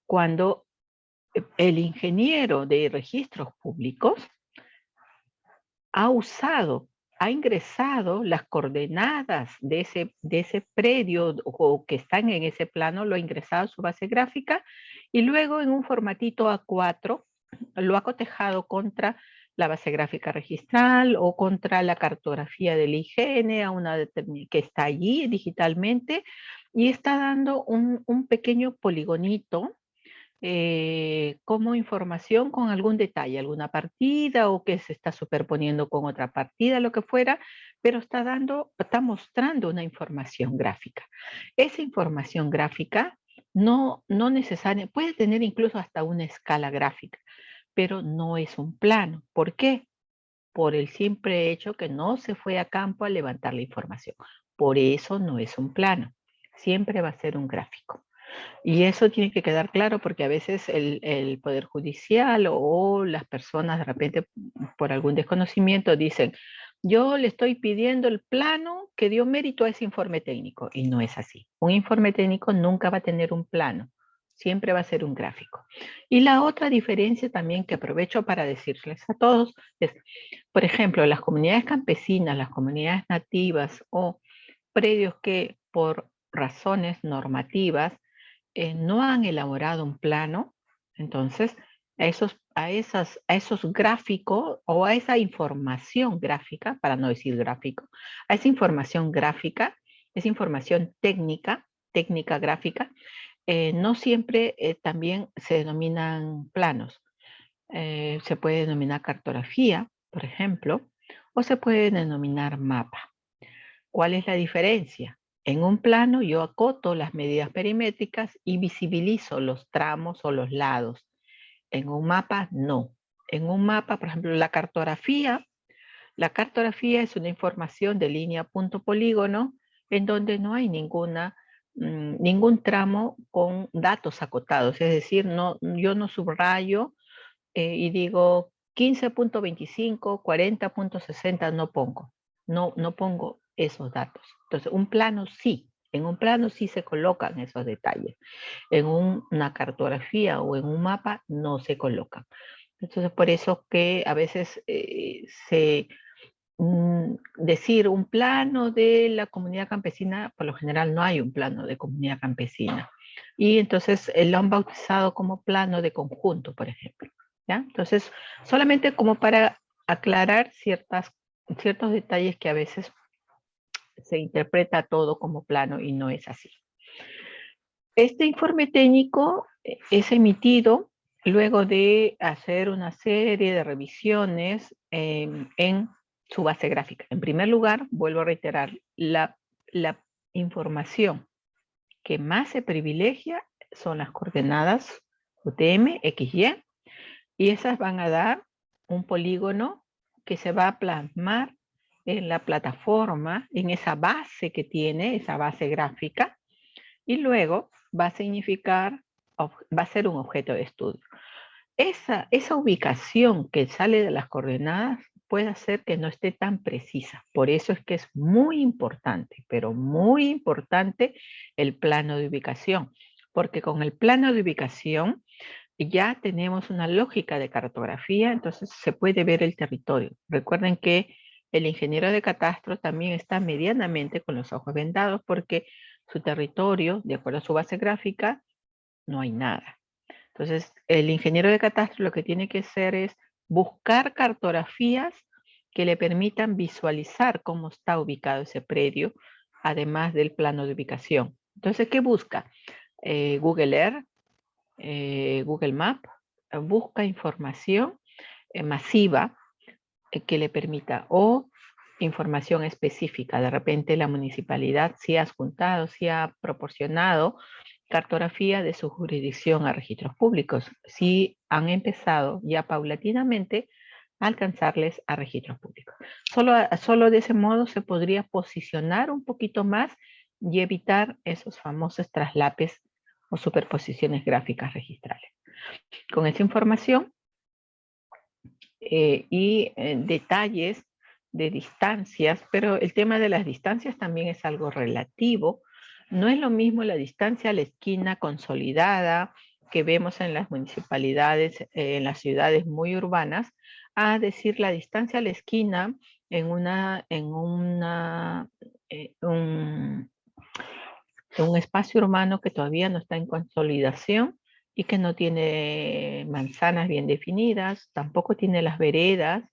A: cuando el ingeniero de registros públicos ha ingresado las coordenadas de ese predio o que están en ese plano, lo ha ingresado a su base gráfica y luego en un formatito A4 lo ha cotejado contra la base gráfica registral o contra la cartografía del IGN, que está allí digitalmente y está dando un pequeño poligonito como información con algún detalle, alguna partida o que se está superponiendo con otra partida, lo que fuera, pero está mostrando una información gráfica. Esa información gráfica no necesariamente, puede tener incluso hasta una escala gráfica, pero no es un plano. ¿Por qué? por el simple hecho que no se fue a campo a levantar la información. Por eso no es un plano, siempre va a ser un gráfico. Y eso tiene que quedar claro porque a veces el Poder Judicial o las personas de repente por algún desconocimiento dicen, yo le estoy pidiendo el plano que dio mérito a ese informe técnico. Y no es así. Un informe técnico nunca va a tener un plano, siempre va a ser un gráfico. Y la otra diferencia también que aprovecho para decirles a todos es, por ejemplo, las comunidades campesinas, las comunidades nativas o predios que por razones normativas no han elaborado un plano, entonces a esos gráficos o a esa información gráfica, para no decir gráfico, a esa información gráfica, esa información técnica gráfica, no siempre también se denominan planos. Se puede denominar cartografía, por ejemplo, o se puede denominar mapa. ¿Cuál es la diferencia? En un plano yo acoto las medidas perimétricas y visibilizo los tramos o los lados. En un mapa, no. En un mapa, por ejemplo, la cartografía es una información de línea punto polígono en donde no hay ningún tramo con datos acotados. Es decir, yo no subrayo y digo 15.25, 40.60, no pongo. No pongo esos datos. Entonces, un plano sí. En un plano sí se colocan esos detalles. En una cartografía o en un mapa no se colocan. Entonces, por eso que a veces decir un plano de la comunidad campesina, por lo general no hay un plano de comunidad campesina. Y entonces lo han bautizado como plano de conjunto, por ejemplo. ¿Ya? Entonces, solamente como para aclarar ciertos detalles que a veces se interpreta todo como plano y no es así. Este informe técnico es emitido luego de hacer una serie de revisiones en su base gráfica. En primer lugar, vuelvo a reiterar, la información que más se privilegia son las coordenadas UTM, XY, y esas van a dar un polígono que se va a plasmar en la plataforma, en esa base que tiene, esa base gráfica, y luego va a ser un objeto de estudio. Esa ubicación que sale de las coordenadas puede hacer que no esté tan precisa. Por eso es que es muy importante, pero muy importante el plano de ubicación, porque con el plano de ubicación ya tenemos una lógica de cartografía, entonces se puede ver el territorio. Recuerden que el ingeniero de catastro también está medianamente con los ojos vendados porque su territorio, de acuerdo a su base gráfica, no hay nada. Entonces, el ingeniero de catastro lo que tiene que hacer es buscar cartografías que le permitan visualizar cómo está ubicado ese predio, además del plano de ubicación. Entonces, ¿qué busca? Google Earth, Google Map, busca información masiva que le permita o información específica. De repente la municipalidad sí ha adjuntado, sí ha proporcionado cartografía de su jurisdicción a registros públicos. Sí han empezado ya paulatinamente a alcanzarles a registros públicos. Solo de ese modo se podría posicionar un poquito más y evitar esos famosos traslapes o superposiciones gráficas registrales. Con esa información y detalles de distancias, pero el tema de las distancias también es algo relativo. No es lo mismo la distancia a la esquina consolidada que vemos en las municipalidades, en las ciudades muy urbanas, a decir la distancia a la esquina en un espacio urbano que todavía no está en consolidación y que no tiene manzanas bien definidas, tampoco tiene las veredas,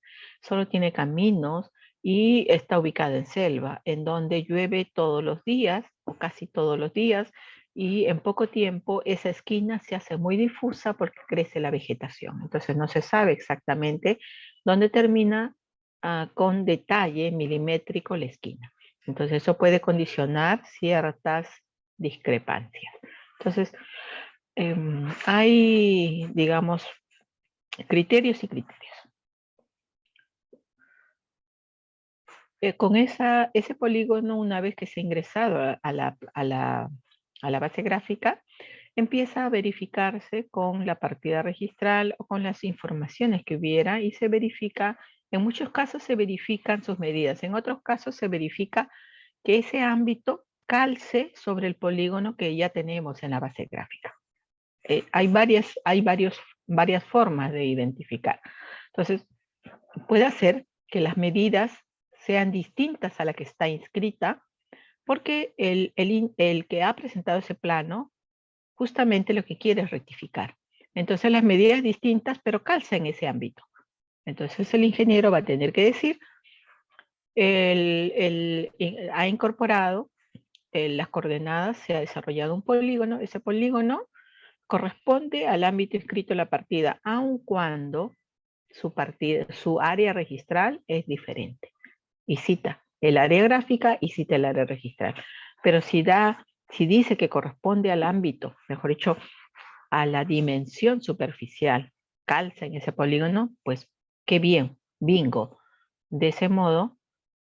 A: solo tiene caminos y está ubicada en selva, en donde llueve todos los días o casi todos los días y en poco tiempo esa esquina se hace muy difusa porque crece la vegetación. Entonces no se sabe exactamente dónde termina con detalle milimétrico la esquina. Entonces eso puede condicionar ciertas discrepancias. Entonces, hay, digamos, criterios y criterios. con ese polígono, una vez que se ha ingresado a la base gráfica, empieza a verificarse con la partida registral o con las informaciones que hubiera y se verifica, en muchos casos se verifican sus medidas, en otros casos se verifica que ese ámbito calce sobre el polígono que ya tenemos en la base gráfica. Hay varias formas de identificar. Entonces, puede hacer que las medidas sean distintas a la que está inscrita, porque el que ha presentado ese plano justamente lo que quiere es rectificar. Entonces las medidas distintas, pero calza en ese ámbito. Entonces el ingeniero va a tener que decir, ha incorporado las coordenadas, se ha desarrollado un polígono, ese polígono corresponde al ámbito inscrito en la partida, aun cuando su área registral es diferente. Y cita el área gráfica y cita el área registral. Pero si dice que corresponde al ámbito, mejor dicho, a la dimensión superficial, calza en ese polígono, pues qué bien, bingo. De ese modo,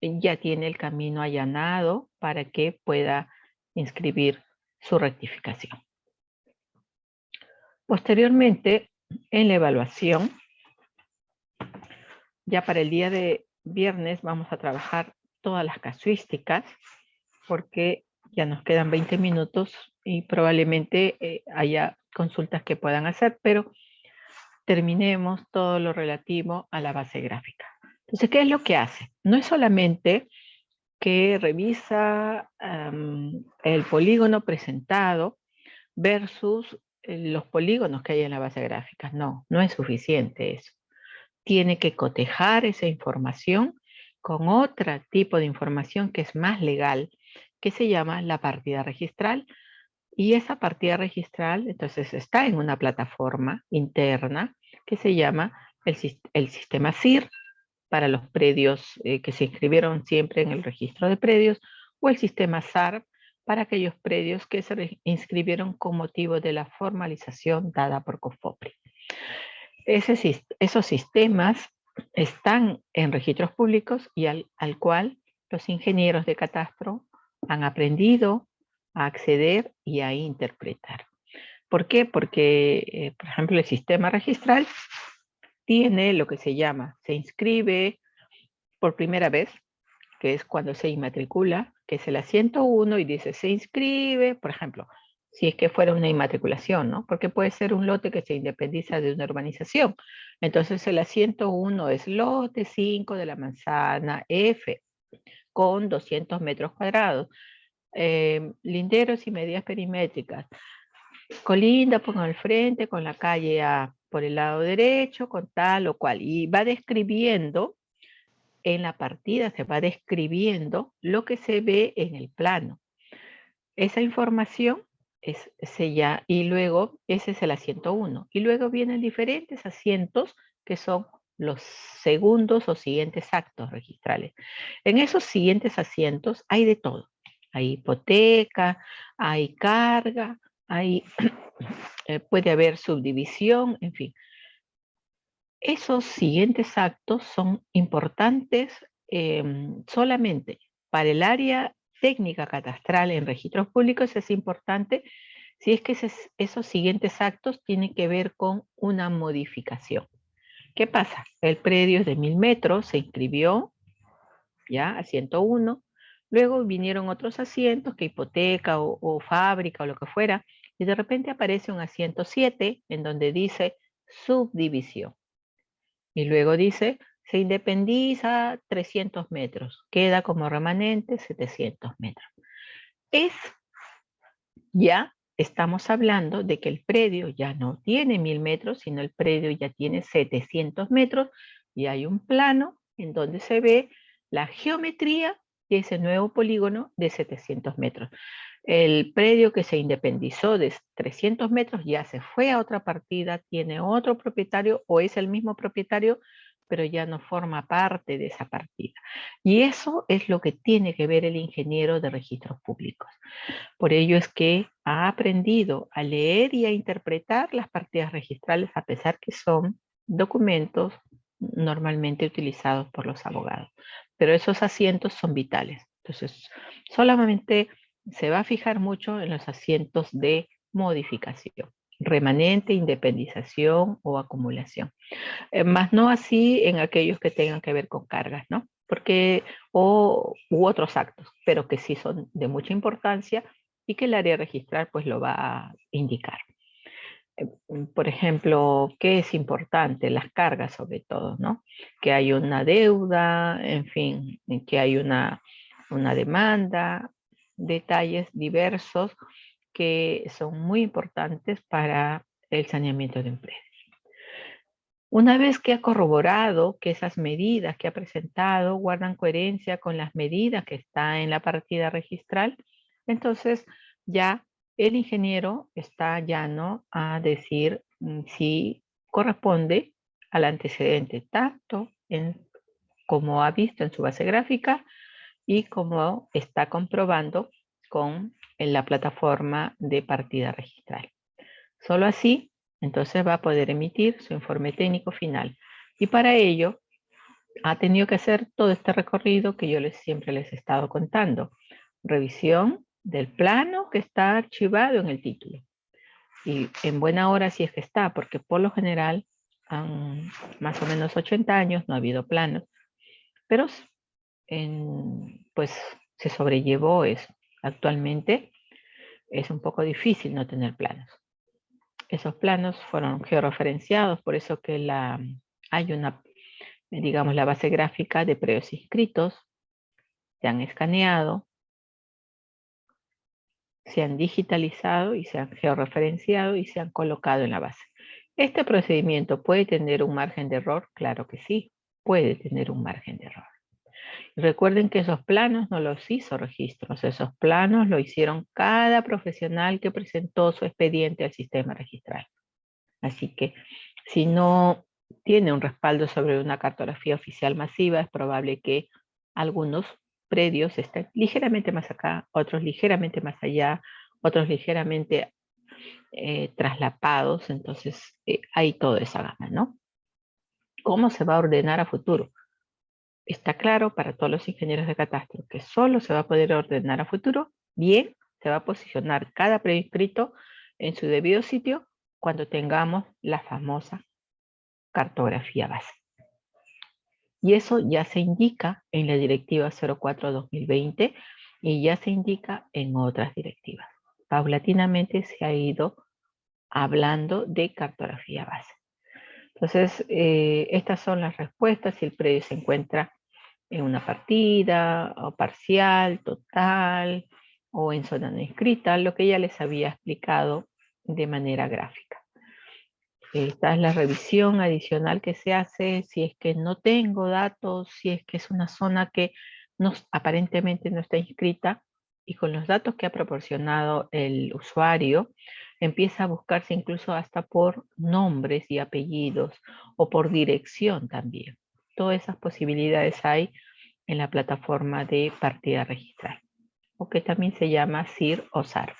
A: ya tiene el camino allanado para que pueda inscribir su rectificación. Posteriormente, en la evaluación, ya para el día de viernes vamos a trabajar todas las casuísticas, porque ya nos quedan 20 minutos y probablemente haya consultas que puedan hacer, pero terminemos todo lo relativo a la base gráfica. Entonces, ¿qué es lo que hace? No es solamente que revisa el polígono presentado versus los polígonos que hay en la base gráfica. No, no es suficiente eso. Tiene que cotejar esa información con otro tipo de información que es más legal, que se llama la partida registral. Y esa partida registral, entonces, está en una plataforma interna que se llama el sistema SIR para los predios que se inscribieron siempre en el registro de predios, o el sistema SAR para aquellos predios que se inscribieron con motivo de la formalización dada por COFOPRI. Esos sistemas están en registros públicos y al cual los ingenieros de catastro han aprendido a acceder y a interpretar. ¿Por qué? Porque, por ejemplo, el sistema registral tiene lo que se inscribe por primera vez, que es cuando se inmatricula, que es el asiento 1 y dice se inscribe, por ejemplo, si es que fuera una inmatriculación, ¿no? Porque puede ser un lote que se independiza de una urbanización. Entonces el asiento 1 es lote 5 de la manzana F, con 200 metros cuadrados. Linderos y medidas perimétricas. Colinda, pongo al frente con la calle A por el lado derecho, con tal o cual. Y va describiendo, en la partida se va describiendo lo que se ve en el plano. Esa información y luego ese es el asiento 1. Y luego vienen diferentes asientos que son los segundos o siguientes actos registrales. En esos siguientes asientos hay de todo. Hay hipoteca, hay carga, puede haber subdivisión, en fin. Esos siguientes actos son importantes solamente para el área técnica catastral en registros públicos. Es importante si es que esos siguientes actos tienen que ver con una modificación. ¿Qué pasa? El predio es de 1000 metros, se inscribió ya asiento 1, luego vinieron otros asientos, que hipoteca o fábrica o lo que fuera, y de repente aparece un asiento 7 en donde dice subdivisión. Y luego dice, se independiza 300 metros, queda como remanente 700 metros. Ya estamos hablando de que el predio ya no tiene 1000 metros, sino el predio ya tiene 700 metros, y hay un plano en donde se ve la geometría de ese nuevo polígono de 700 metros. El predio que se independizó de 300 metros ya se fue a otra partida, tiene otro propietario o es el mismo propietario, pero ya no forma parte de esa partida. Y eso es lo que tiene que ver el ingeniero de registros públicos. Por ello es que ha aprendido a leer y a interpretar las partidas registrales, a pesar que son documentos normalmente utilizados por los abogados. pero esos asientos son vitales. Entonces, solamente se va a fijar mucho en los asientos de modificación, remanente, independización o acumulación. Más no así en aquellos que tengan que ver con cargas, ¿no? Porque, u otros actos, pero que sí son de mucha importancia y que el área registral pues lo va a indicar. Por ejemplo, ¿qué es importante? Las cargas sobre todo, ¿no? Que hay una deuda, en fin, que hay una demanda, detalles diversos que son muy importantes para el saneamiento de empresas. Una vez que ha corroborado que esas medidas que ha presentado guardan coherencia con las medidas que está en la partida registral, entonces ya el ingeniero está llano a decir si corresponde al antecedente, tanto como ha visto en su base gráfica y como está comprobando en la plataforma de partida registral. Solo así, entonces va a poder emitir su informe técnico final. Y para ello, ha tenido que hacer todo este recorrido que yo siempre les he estado contando. Revisión del plano que está archivado en el título. Y en buena hora si es que está, porque por lo general, más o menos 80 años, no ha habido planos. Pero pues se sobrellevó eso. Actualmente es un poco difícil no tener planos. Esos planos fueron georreferenciados, por eso que hay una, digamos, la base gráfica de predios inscritos, se han escaneado, se han digitalizado y se han georreferenciado y se han colocado en la base. ¿Este procedimiento puede tener un margen de error? Claro que sí, puede tener un margen de error. Recuerden que esos planos no los hizo registros, esos planos lo hicieron cada profesional que presentó su expediente al sistema registral. Así que si no tiene un respaldo sobre una cartografía oficial masiva, es probable que algunos predios estén ligeramente más acá, otros ligeramente más allá, otros ligeramente traslapados. Entonces hay toda esa gama, ¿no? ¿Cómo se va a ordenar a futuro? Está claro para todos los ingenieros de catastro que solo se va a poder ordenar a futuro. Bien, se va a posicionar cada predio inscrito en su debido sitio cuando tengamos la famosa cartografía base. Y eso ya se indica en la directiva 04-2020 y ya se indica en otras directivas. Paulatinamente se ha ido hablando de cartografía base. Entonces, estas son las respuestas si el predio se encuentra en una partida, o parcial, total, o en zona no inscrita, lo que ya les había explicado de manera gráfica. Esta es la revisión adicional que se hace si es que no tengo datos, si es que es una zona que aparentemente no está inscrita, y con los datos que ha proporcionado el usuario, empieza a buscarse incluso hasta por nombres y apellidos o por dirección también. Todas esas posibilidades hay en la plataforma de partida registral, o que también se llama CIR o SARP.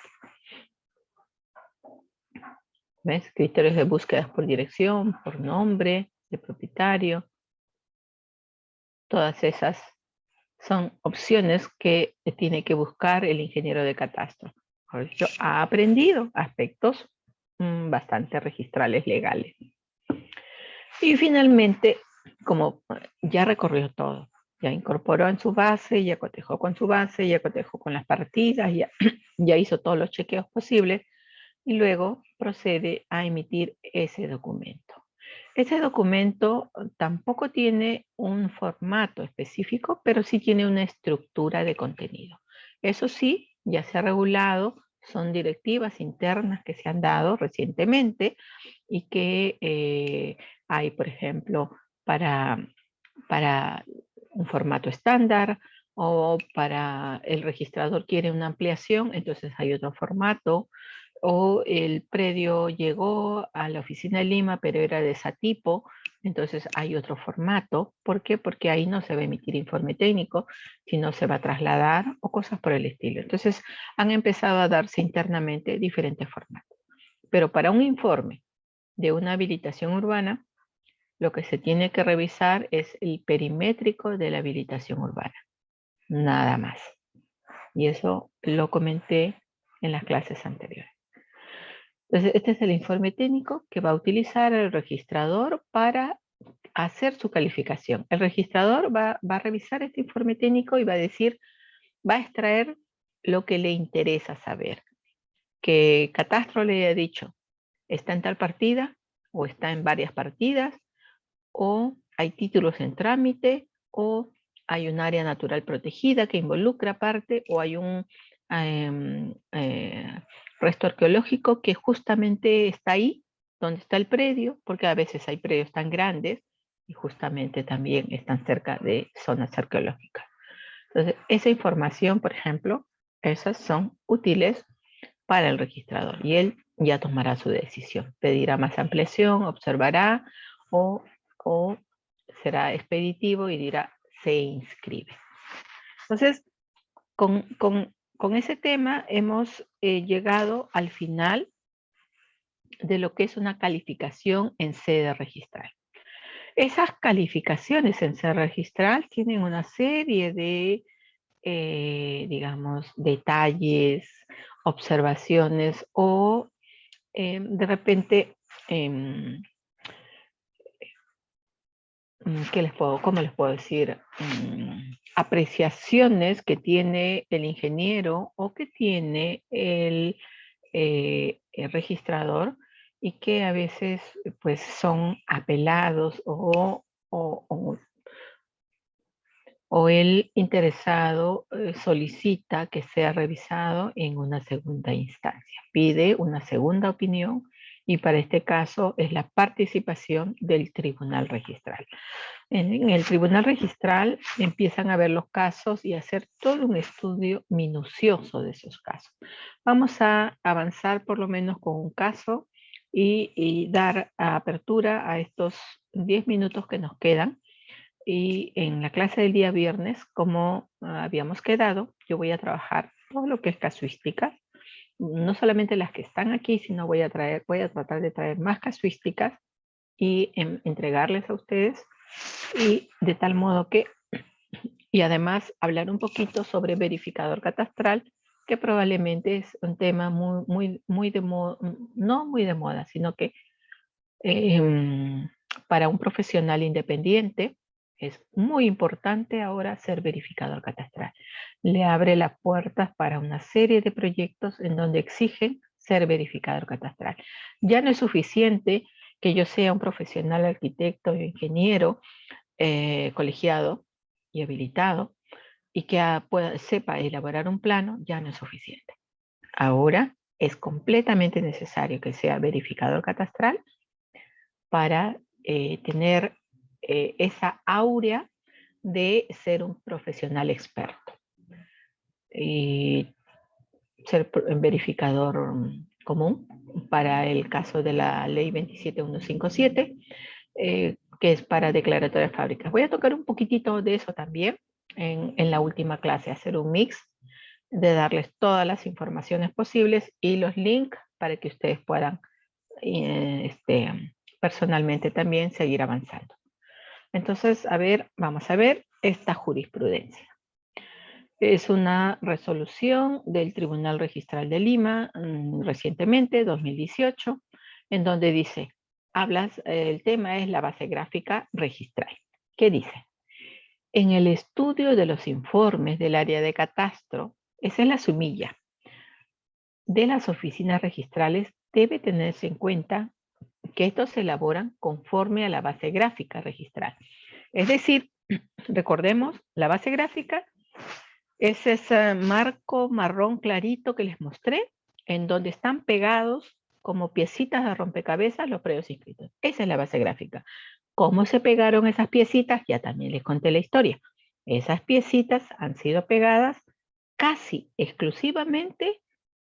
A: ¿Ves? Criterios de búsqueda por dirección, por nombre de propietario. Todas esas son opciones que tiene que buscar el ingeniero de catastro. Por eso ha aprendido aspectos bastante registrales legales. Y finalmente, como ya recorrió todo, ya incorporó en su base, ya cotejó con su base, ya cotejó con las partidas, ya hizo todos los chequeos posibles, y luego procede a emitir ese documento. Ese documento tampoco tiene un formato específico, pero sí tiene una estructura de contenido. Eso sí, ya se ha regulado, son directivas internas que se han dado recientemente y que hay, por ejemplo, para un formato estándar, o para el registrador quiere una ampliación, entonces hay otro formato, o el predio llegó a la oficina de Lima, pero era de ese tipo, entonces hay otro formato. ¿Por qué? Porque ahí no se va a emitir informe técnico, sino se va a trasladar o cosas por el estilo. Entonces han empezado a darse internamente diferentes formatos. Pero para un informe de una habilitación urbana, lo que se tiene que revisar es el perimétrico de la habilitación urbana. Nada más. Y eso lo comenté en las clases anteriores. Entonces, este es el informe técnico que va a utilizar el registrador para hacer su calificación. El registrador va a revisar este informe técnico y va a decir, va a extraer lo que le interesa saber. Que Catastro le haya dicho, está en tal partida, o está en varias partidas, o hay títulos en trámite, o hay un área natural protegida que involucra parte, o hay un resto arqueológico que justamente está ahí, donde está el predio, porque a veces hay predios tan grandes y justamente también están cerca de zonas arqueológicas. Entonces, esa información, por ejemplo, esas son útiles para el registrador y él ya tomará su decisión. Pedirá más ampliación, observará o será expeditivo y dirá se inscribe. Entonces, con ese tema hemos llegado al final de lo que es una calificación en sede registral. Esas calificaciones en sede registral tienen una serie de, digamos, detalles, observaciones o de repente, ¿cómo les puedo decir? Apreciaciones que tiene el ingeniero o que tiene el registrador y que a veces pues son apelados o el interesado solicita que sea revisado en una segunda instancia. Pide una segunda opinión y para este caso es la participación del tribunal registral. En el tribunal registral empiezan a ver los casos y hacer todo un estudio minucioso de esos casos. Vamos a avanzar por lo menos con un caso y dar apertura a estos 10 minutos que nos quedan. Y en la clase del día viernes, como habíamos quedado, yo voy a trabajar todo lo que es casuística, no solamente las que están aquí, sino voy a tratar de traer más casuísticas y entregarles a ustedes, y de tal modo que, y además hablar un poquito sobre verificador catastral, que probablemente es un tema muy de moda, no muy de moda, sino que para un profesional independiente, es muy importante ahora ser verificador catastral. Le abre las puertas para una serie de proyectos en donde exigen ser verificador catastral. Ya no es suficiente que yo sea un profesional arquitecto o ingeniero colegiado y habilitado y que sepa elaborar un plano, ya no es suficiente. Ahora es completamente necesario que sea verificador catastral para tener esa áurea de ser un profesional experto. Y ser verificador común para el caso de la ley 27157, que es para declaratoria de fábricas. Voy a tocar un poquitito de eso también en la última clase, hacer un mix de darles todas las informaciones posibles y los links para que ustedes puedan personalmente también seguir avanzando. Entonces, vamos a ver esta jurisprudencia. Es una resolución del Tribunal Registral de Lima, recientemente, 2018, en donde dice, el tema es la base gráfica registral. ¿Qué dice? En el estudio de los informes del área de catastro, esa es la sumilla, de las oficinas registrales, debe tenerse en cuenta que estos se elaboran conforme a la base gráfica registral. Es decir, recordemos, la base gráfica es ese marco marrón clarito que les mostré, en donde están pegados como piecitas de rompecabezas los predios inscritos. Esa es la base gráfica. ¿Cómo se pegaron esas piecitas? Ya también les conté la historia. Esas piecitas han sido pegadas casi exclusivamente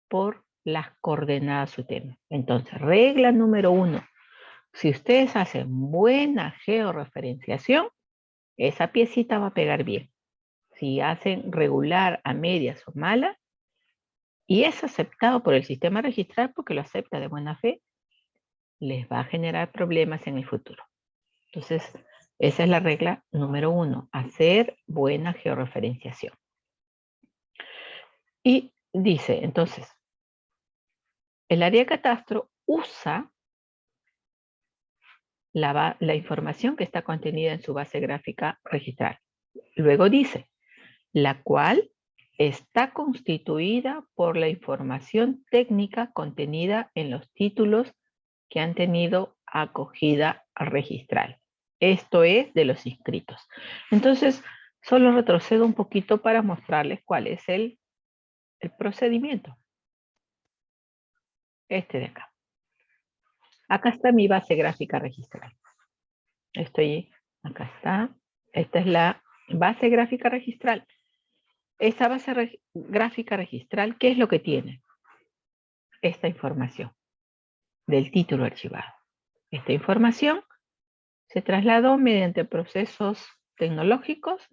A: por las coordenadas UTM. Entonces, regla número 1. Si ustedes hacen buena georreferenciación, esa piecita va a pegar bien. Si hacen regular, a medias o mala, y es aceptado por el sistema registral porque lo acepta de buena fe, les va a generar problemas en el futuro. Entonces, esa es la regla número 1, hacer buena georreferenciación. Y dice, entonces, el área de catastro usa la información que está contenida en su base gráfica registral. Luego dice, la cual está constituida por la información técnica contenida en los títulos que han tenido acogida registral. Esto es de los inscritos. Entonces, solo retrocedo un poquito para mostrarles cuál es el procedimiento. Este de acá. Acá está mi base gráfica registral. Acá está. Esta es la base gráfica registral. Esta base gráfica registral, ¿qué es lo que tiene? Esta información del título archivado. Esta información se trasladó mediante procesos tecnológicos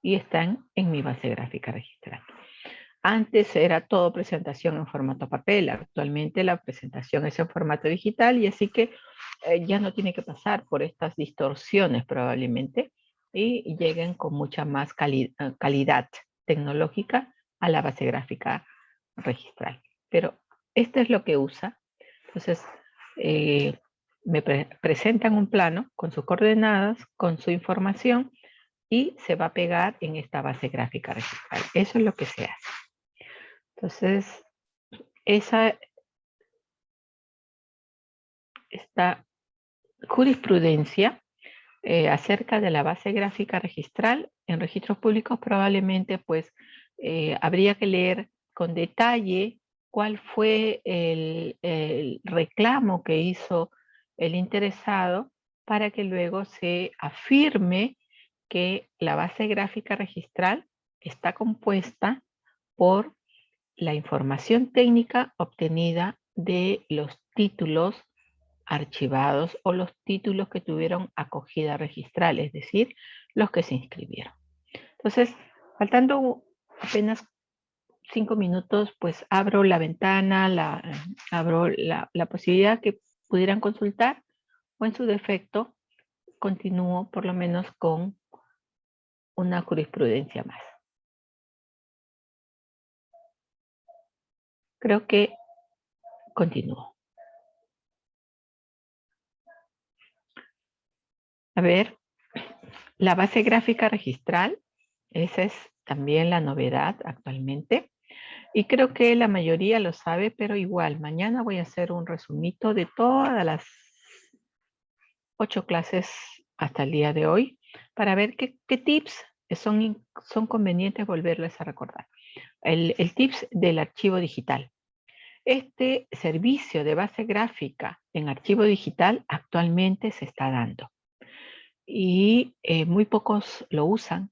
A: y están en mi base gráfica registral. Antes era todo presentación en formato papel, actualmente la presentación es en formato digital y así que ya no tiene que pasar por estas distorsiones probablemente y lleguen con mucha más calidad tecnológica a la base gráfica registral. Pero esto es lo que usa. Entonces, me presentan un plano con sus coordenadas, con su información y se va a pegar en esta base gráfica registral. Eso es lo que se hace. Entonces, esta jurisprudencia acerca de la base gráfica registral en registros públicos probablemente pues habría que leer con detalle cuál fue el reclamo que hizo el interesado para que luego se afirme que la base gráfica registral está compuesta por la información técnica obtenida de los títulos archivados o los títulos que tuvieron acogida registral, es decir, los que se inscribieron. Entonces, faltando apenas 5 minutos, pues abro la ventana, abro la posibilidad que pudieran consultar o en su defecto continúo por lo menos con una jurisprudencia más. Creo que continúo. A ver, la base gráfica registral, esa es también la novedad actualmente. Y creo que la mayoría lo sabe, pero igual, mañana voy a hacer un resumito de todas las 8 clases hasta el día de hoy para ver qué tips son convenientes volverles a recordar. El tips del archivo digital. Este servicio de base gráfica en archivo digital actualmente se está dando. Y muy pocos lo usan,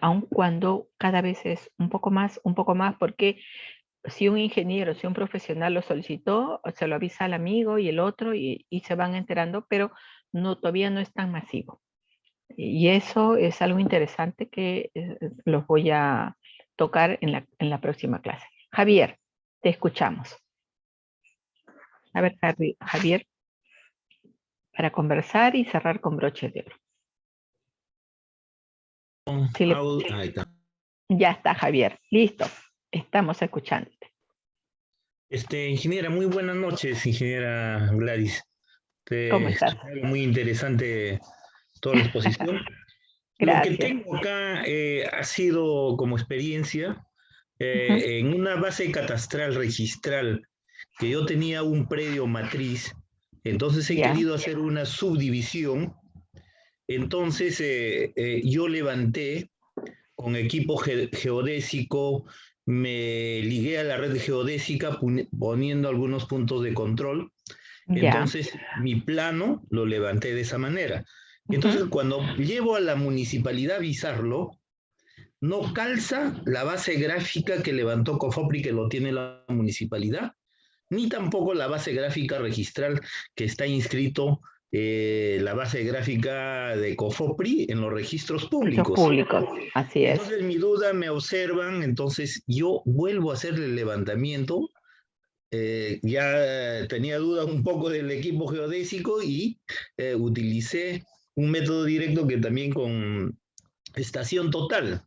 A: aun cuando cada vez es un poco más, porque si un ingeniero, si un profesional lo solicitó, se lo avisa al amigo y el otro y se van enterando, pero todavía no es tan masivo. Y eso es algo interesante que los voy a tocar en la próxima clase. Javier, te escuchamos. A ver, Javier, para conversar y cerrar con broche de oro.
G: Ahí está.
A: Ya está, Javier. Listo. Estamos escuchándote.
G: Ingeniera, muy buenas noches, ingeniera Gladys.
A: ¿Cómo estás?
G: Muy interesante toda la exposición.
A: Gracias.
G: Lo que tengo acá ha sido como experiencia en una base catastral registral que yo tenía un predio matriz, entonces he querido hacer una subdivisión. Entonces yo levanté con equipo geodésico, me ligué a la red geodésica poniendo algunos puntos de control. Entonces mi plano lo levanté de esa manera. Entonces cuando llevo a la municipalidad a avisarlo, no calza la base gráfica que levantó COFOPRI, que lo tiene la municipalidad, ni tampoco la base gráfica registral que está inscrito la base gráfica de COFOPRI en los registros públicos.
A: Así es.
G: Entonces mi duda, me observan, entonces yo vuelvo a hacer el levantamiento. Ya tenía dudas un poco del equipo geodésico y utilicé un método directo que también con estación total.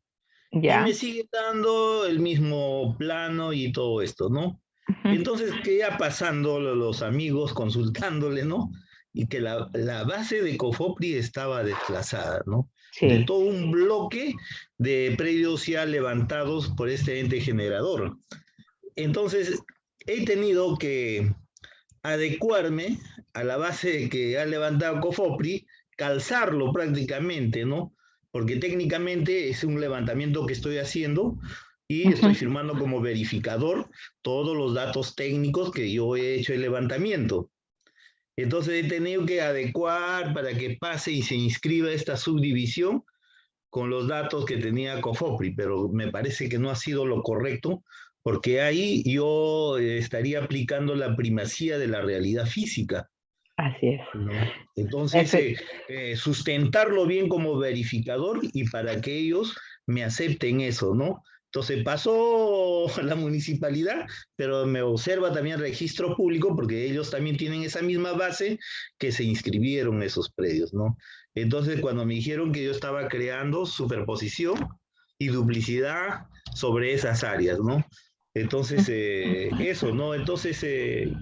G: Y
A: Ya.
G: me sigue dando el mismo plano y todo esto, ¿no? Entonces, que ya pasando los amigos, consultándole, ¿no? Y que la base de COFOPRI estaba desplazada, ¿no? De
A: Sí.
G: todo un bloque de predios ya levantados por este ente generador. Entonces, he tenido que adecuarme a la base que ha levantado COFOPRI, calzarlo prácticamente, ¿no? Porque técnicamente es un levantamiento que estoy haciendo y estoy firmando como verificador todos los datos técnicos que yo he hecho el levantamiento. Entonces he tenido que adecuar para que pase y se inscriba esta subdivisión con los datos que tenía COFOPRI, pero me parece que no ha sido lo correcto, porque ahí yo estaría aplicando la primacía de la realidad física.
A: Así es.
G: ¿No? Entonces, sustentarlo bien como verificador y para que ellos me acepten eso, ¿no? Entonces pasó la municipalidad, pero me observa también el registro público porque ellos también tienen esa misma base que se inscribieron esos predios, ¿no? Entonces cuando me dijeron que yo estaba creando superposición y duplicidad sobre esas áreas, ¿no? Entonces, eso, ¿no? Entonces,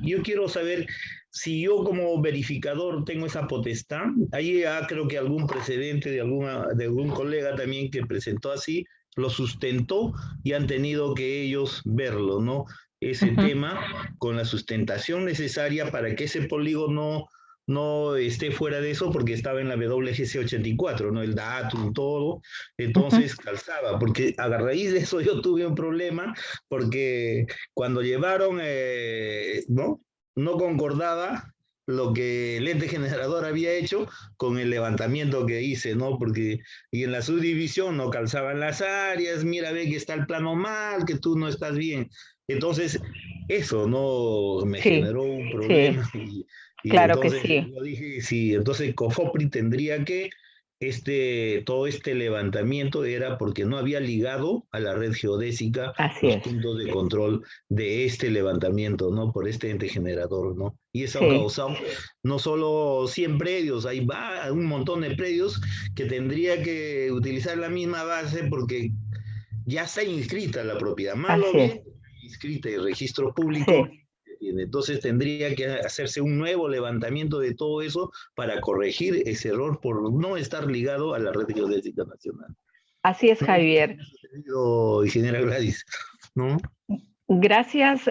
G: yo quiero saber si yo como verificador tengo esa potestad. Ahí creo que algún precedente de algún colega también que presentó así, lo sustentó y han tenido que ellos verlo, ¿no? Ese tema con la sustentación necesaria para que ese polígono no esté fuera de eso porque estaba en la WGC 84, ¿no? El datum, todo, entonces calzaba, porque a raíz de eso yo tuve un problema, porque cuando llevaron, ¿no? No concordaba lo que el ente generador había hecho con el levantamiento que hice, ¿no? Porque y en la subdivisión no calzaban las áreas, mira, ve que está el plano mal, que tú no estás bien. Entonces, eso no me generó un problema y
A: Claro que
G: entonces
A: sí.
G: yo dije, sí, entonces COFOPRI tendría que todo este levantamiento era porque no había ligado a la red geodésica
A: Así
G: los
A: es.
G: puntos de control de este levantamiento, ¿no? Por este ente generador, ¿no? Y eso ha
A: Sí.
G: causado no solo 100 predios, hay un montón de predios que tendría que utilizar la misma base porque ya está inscrita la propiedad, mal o
A: Así es.
G: bien inscrita el registro público.
A: Sí.
G: Entonces tendría que hacerse un nuevo levantamiento de todo eso para corregir ese error por no estar ligado a la red geodésica nacional.
A: Así es,
G: No sé
A: Javier.
G: qué ha sucedido, ingeniera Gladys, ¿no?
A: Gracias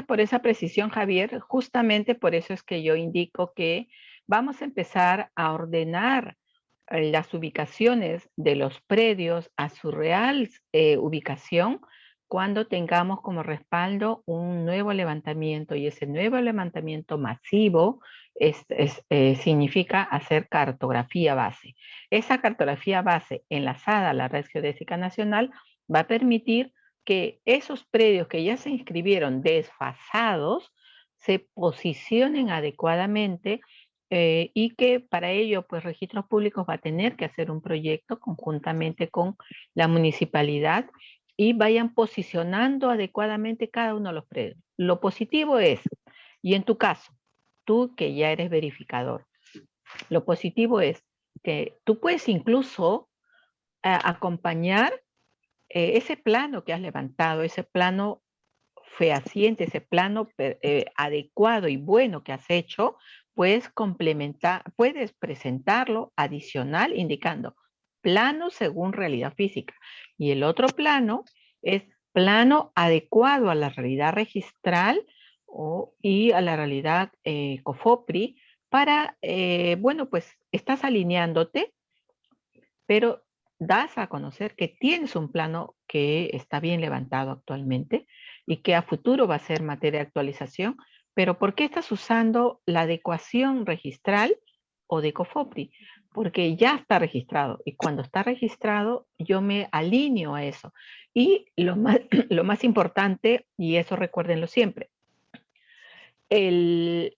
A: por esa precisión, Javier. Justamente por eso es que yo indico que vamos a empezar a ordenar las ubicaciones de los predios a su real ubicación cuando tengamos como respaldo un nuevo levantamiento, y ese nuevo levantamiento masivo significa hacer cartografía base. Esa cartografía base enlazada a la Red Geodésica Nacional va a permitir que esos predios que ya se inscribieron desfasados se posicionen adecuadamente, y que para ello, pues Registros Públicos va a tener que hacer un proyecto conjuntamente con la municipalidad y vayan posicionando adecuadamente cada uno de los predios. Lo positivo es, y en tu caso, tú que ya eres verificador, lo positivo es que tú puedes incluso acompañar ese plano que has levantado, ese plano fehaciente, ese plano adecuado y bueno que has hecho, puedes complementar, puedes presentarlo adicional indicando plano según realidad física. Y el otro plano es plano adecuado a la realidad registral y a la realidad COFOPRI para, bueno, pues estás alineándote, pero das a conocer que tienes un plano que está bien levantado actualmente y que a futuro va a ser materia de actualización, pero ¿por qué estás usando la adecuación registral o de COFOPRI? Porque ya está registrado, y cuando está registrado yo me alineo a eso. Y lo más importante, y eso recuérdenlo siempre, ese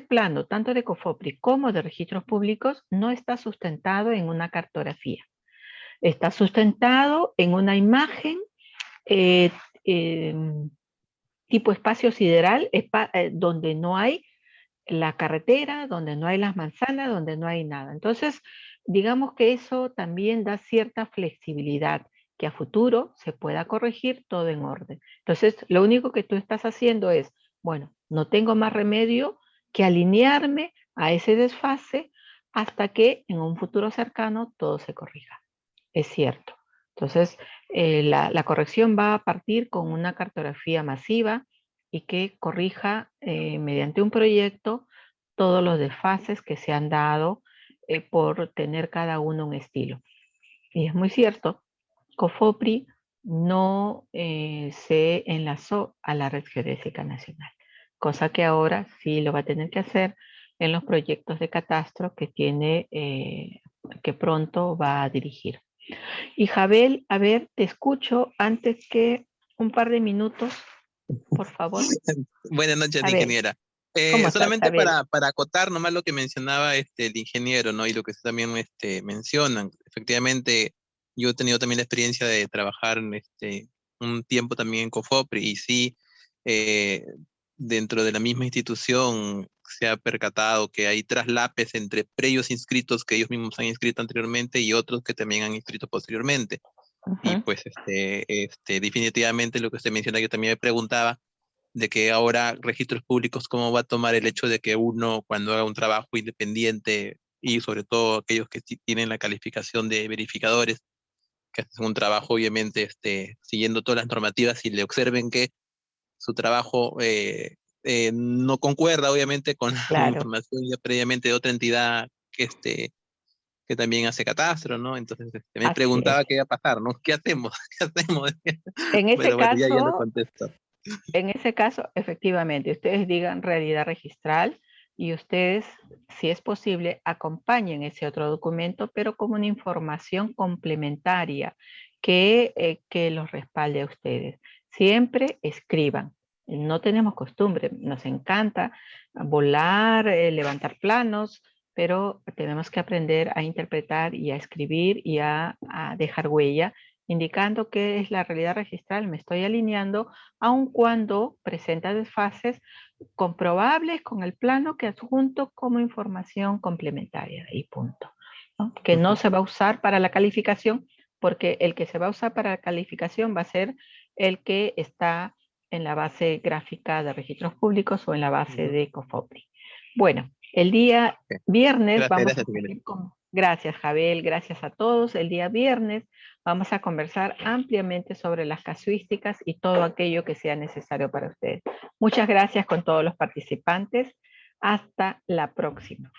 A: plano, tanto de COFOPRI como de registros públicos, no está sustentado en una cartografía. Está sustentado en una imagen tipo espacio sideral, donde no hay la carretera, donde no hay las manzanas, donde no hay nada. Entonces, digamos que eso también da cierta flexibilidad, que a futuro se pueda corregir todo en orden. Entonces, lo único que tú estás haciendo es, bueno, no tengo más remedio que alinearme a ese desfase hasta que en un futuro cercano todo se corrija. Es cierto. Entonces, la corrección va a partir con una cartografía masiva y que corrija mediante un proyecto todos los desfases que se han dado por tener cada uno un estilo. Y es muy cierto, COFOPRI no se enlazó a la Red Geodésica Nacional, cosa que ahora sí lo va a tener que hacer en los proyectos de catastro que tiene, que pronto va a dirigir. Y Jabel, a ver, te escucho antes que un par de minutos, por favor.
H: Buenas noches,
A: Jabel,
H: ingeniera.
A: ¿cómo estás,
H: Solamente
A: Jabel?
H: para acotar nomás lo que mencionaba el ingeniero, ¿no? Y lo que usted también mencionan. Efectivamente, yo he tenido también la experiencia de trabajar un tiempo también en COFOPRI y sí, eh, dentro de la misma institución se ha percatado que hay traslapes entre predios inscritos que ellos mismos han inscrito anteriormente y otros que también han inscrito posteriormente. Y pues definitivamente lo que usted menciona, yo también me preguntaba de que ahora registros públicos, ¿cómo va a tomar el hecho de que uno cuando haga un trabajo independiente y sobre todo aquellos que tienen la calificación de verificadores, que hacen un trabajo obviamente siguiendo todas las normativas y le observen que su trabajo no concuerda obviamente con la
A: Claro,
H: información ya previamente de otra entidad que también hace catastro, ¿no? Entonces me
A: así es.
H: preguntaba qué iba a pasar, ¿no? ¿Qué hacemos? ¿Qué hacemos?
A: En ese
H: Pero bueno, ya lo
A: caso,
H: contesto.
A: efectivamente, ustedes digan realidad registral y ustedes, si es posible, acompañen ese otro documento, pero como una información complementaria que los respalde a ustedes. Siempre escriban. No tenemos costumbre, nos encanta volar, levantar planos, pero tenemos que aprender a interpretar y a escribir y a dejar huella, indicando qué es la realidad registral. Me estoy alineando aun cuando presenta desfases comprobables con el plano que adjunto como información complementaria y punto, ¿no? Que no se va a usar para la calificación, porque el que se va a usar para la calificación va a ser el que está en la base gráfica de registros públicos o en la base de COFOPRI. Bueno, el día viernes vamos a seguir con... Gracias, Jabel, gracias a todos. El día viernes vamos a conversar ampliamente sobre las casuísticas y todo aquello que sea necesario para ustedes. Muchas gracias con todos los participantes. Hasta la próxima.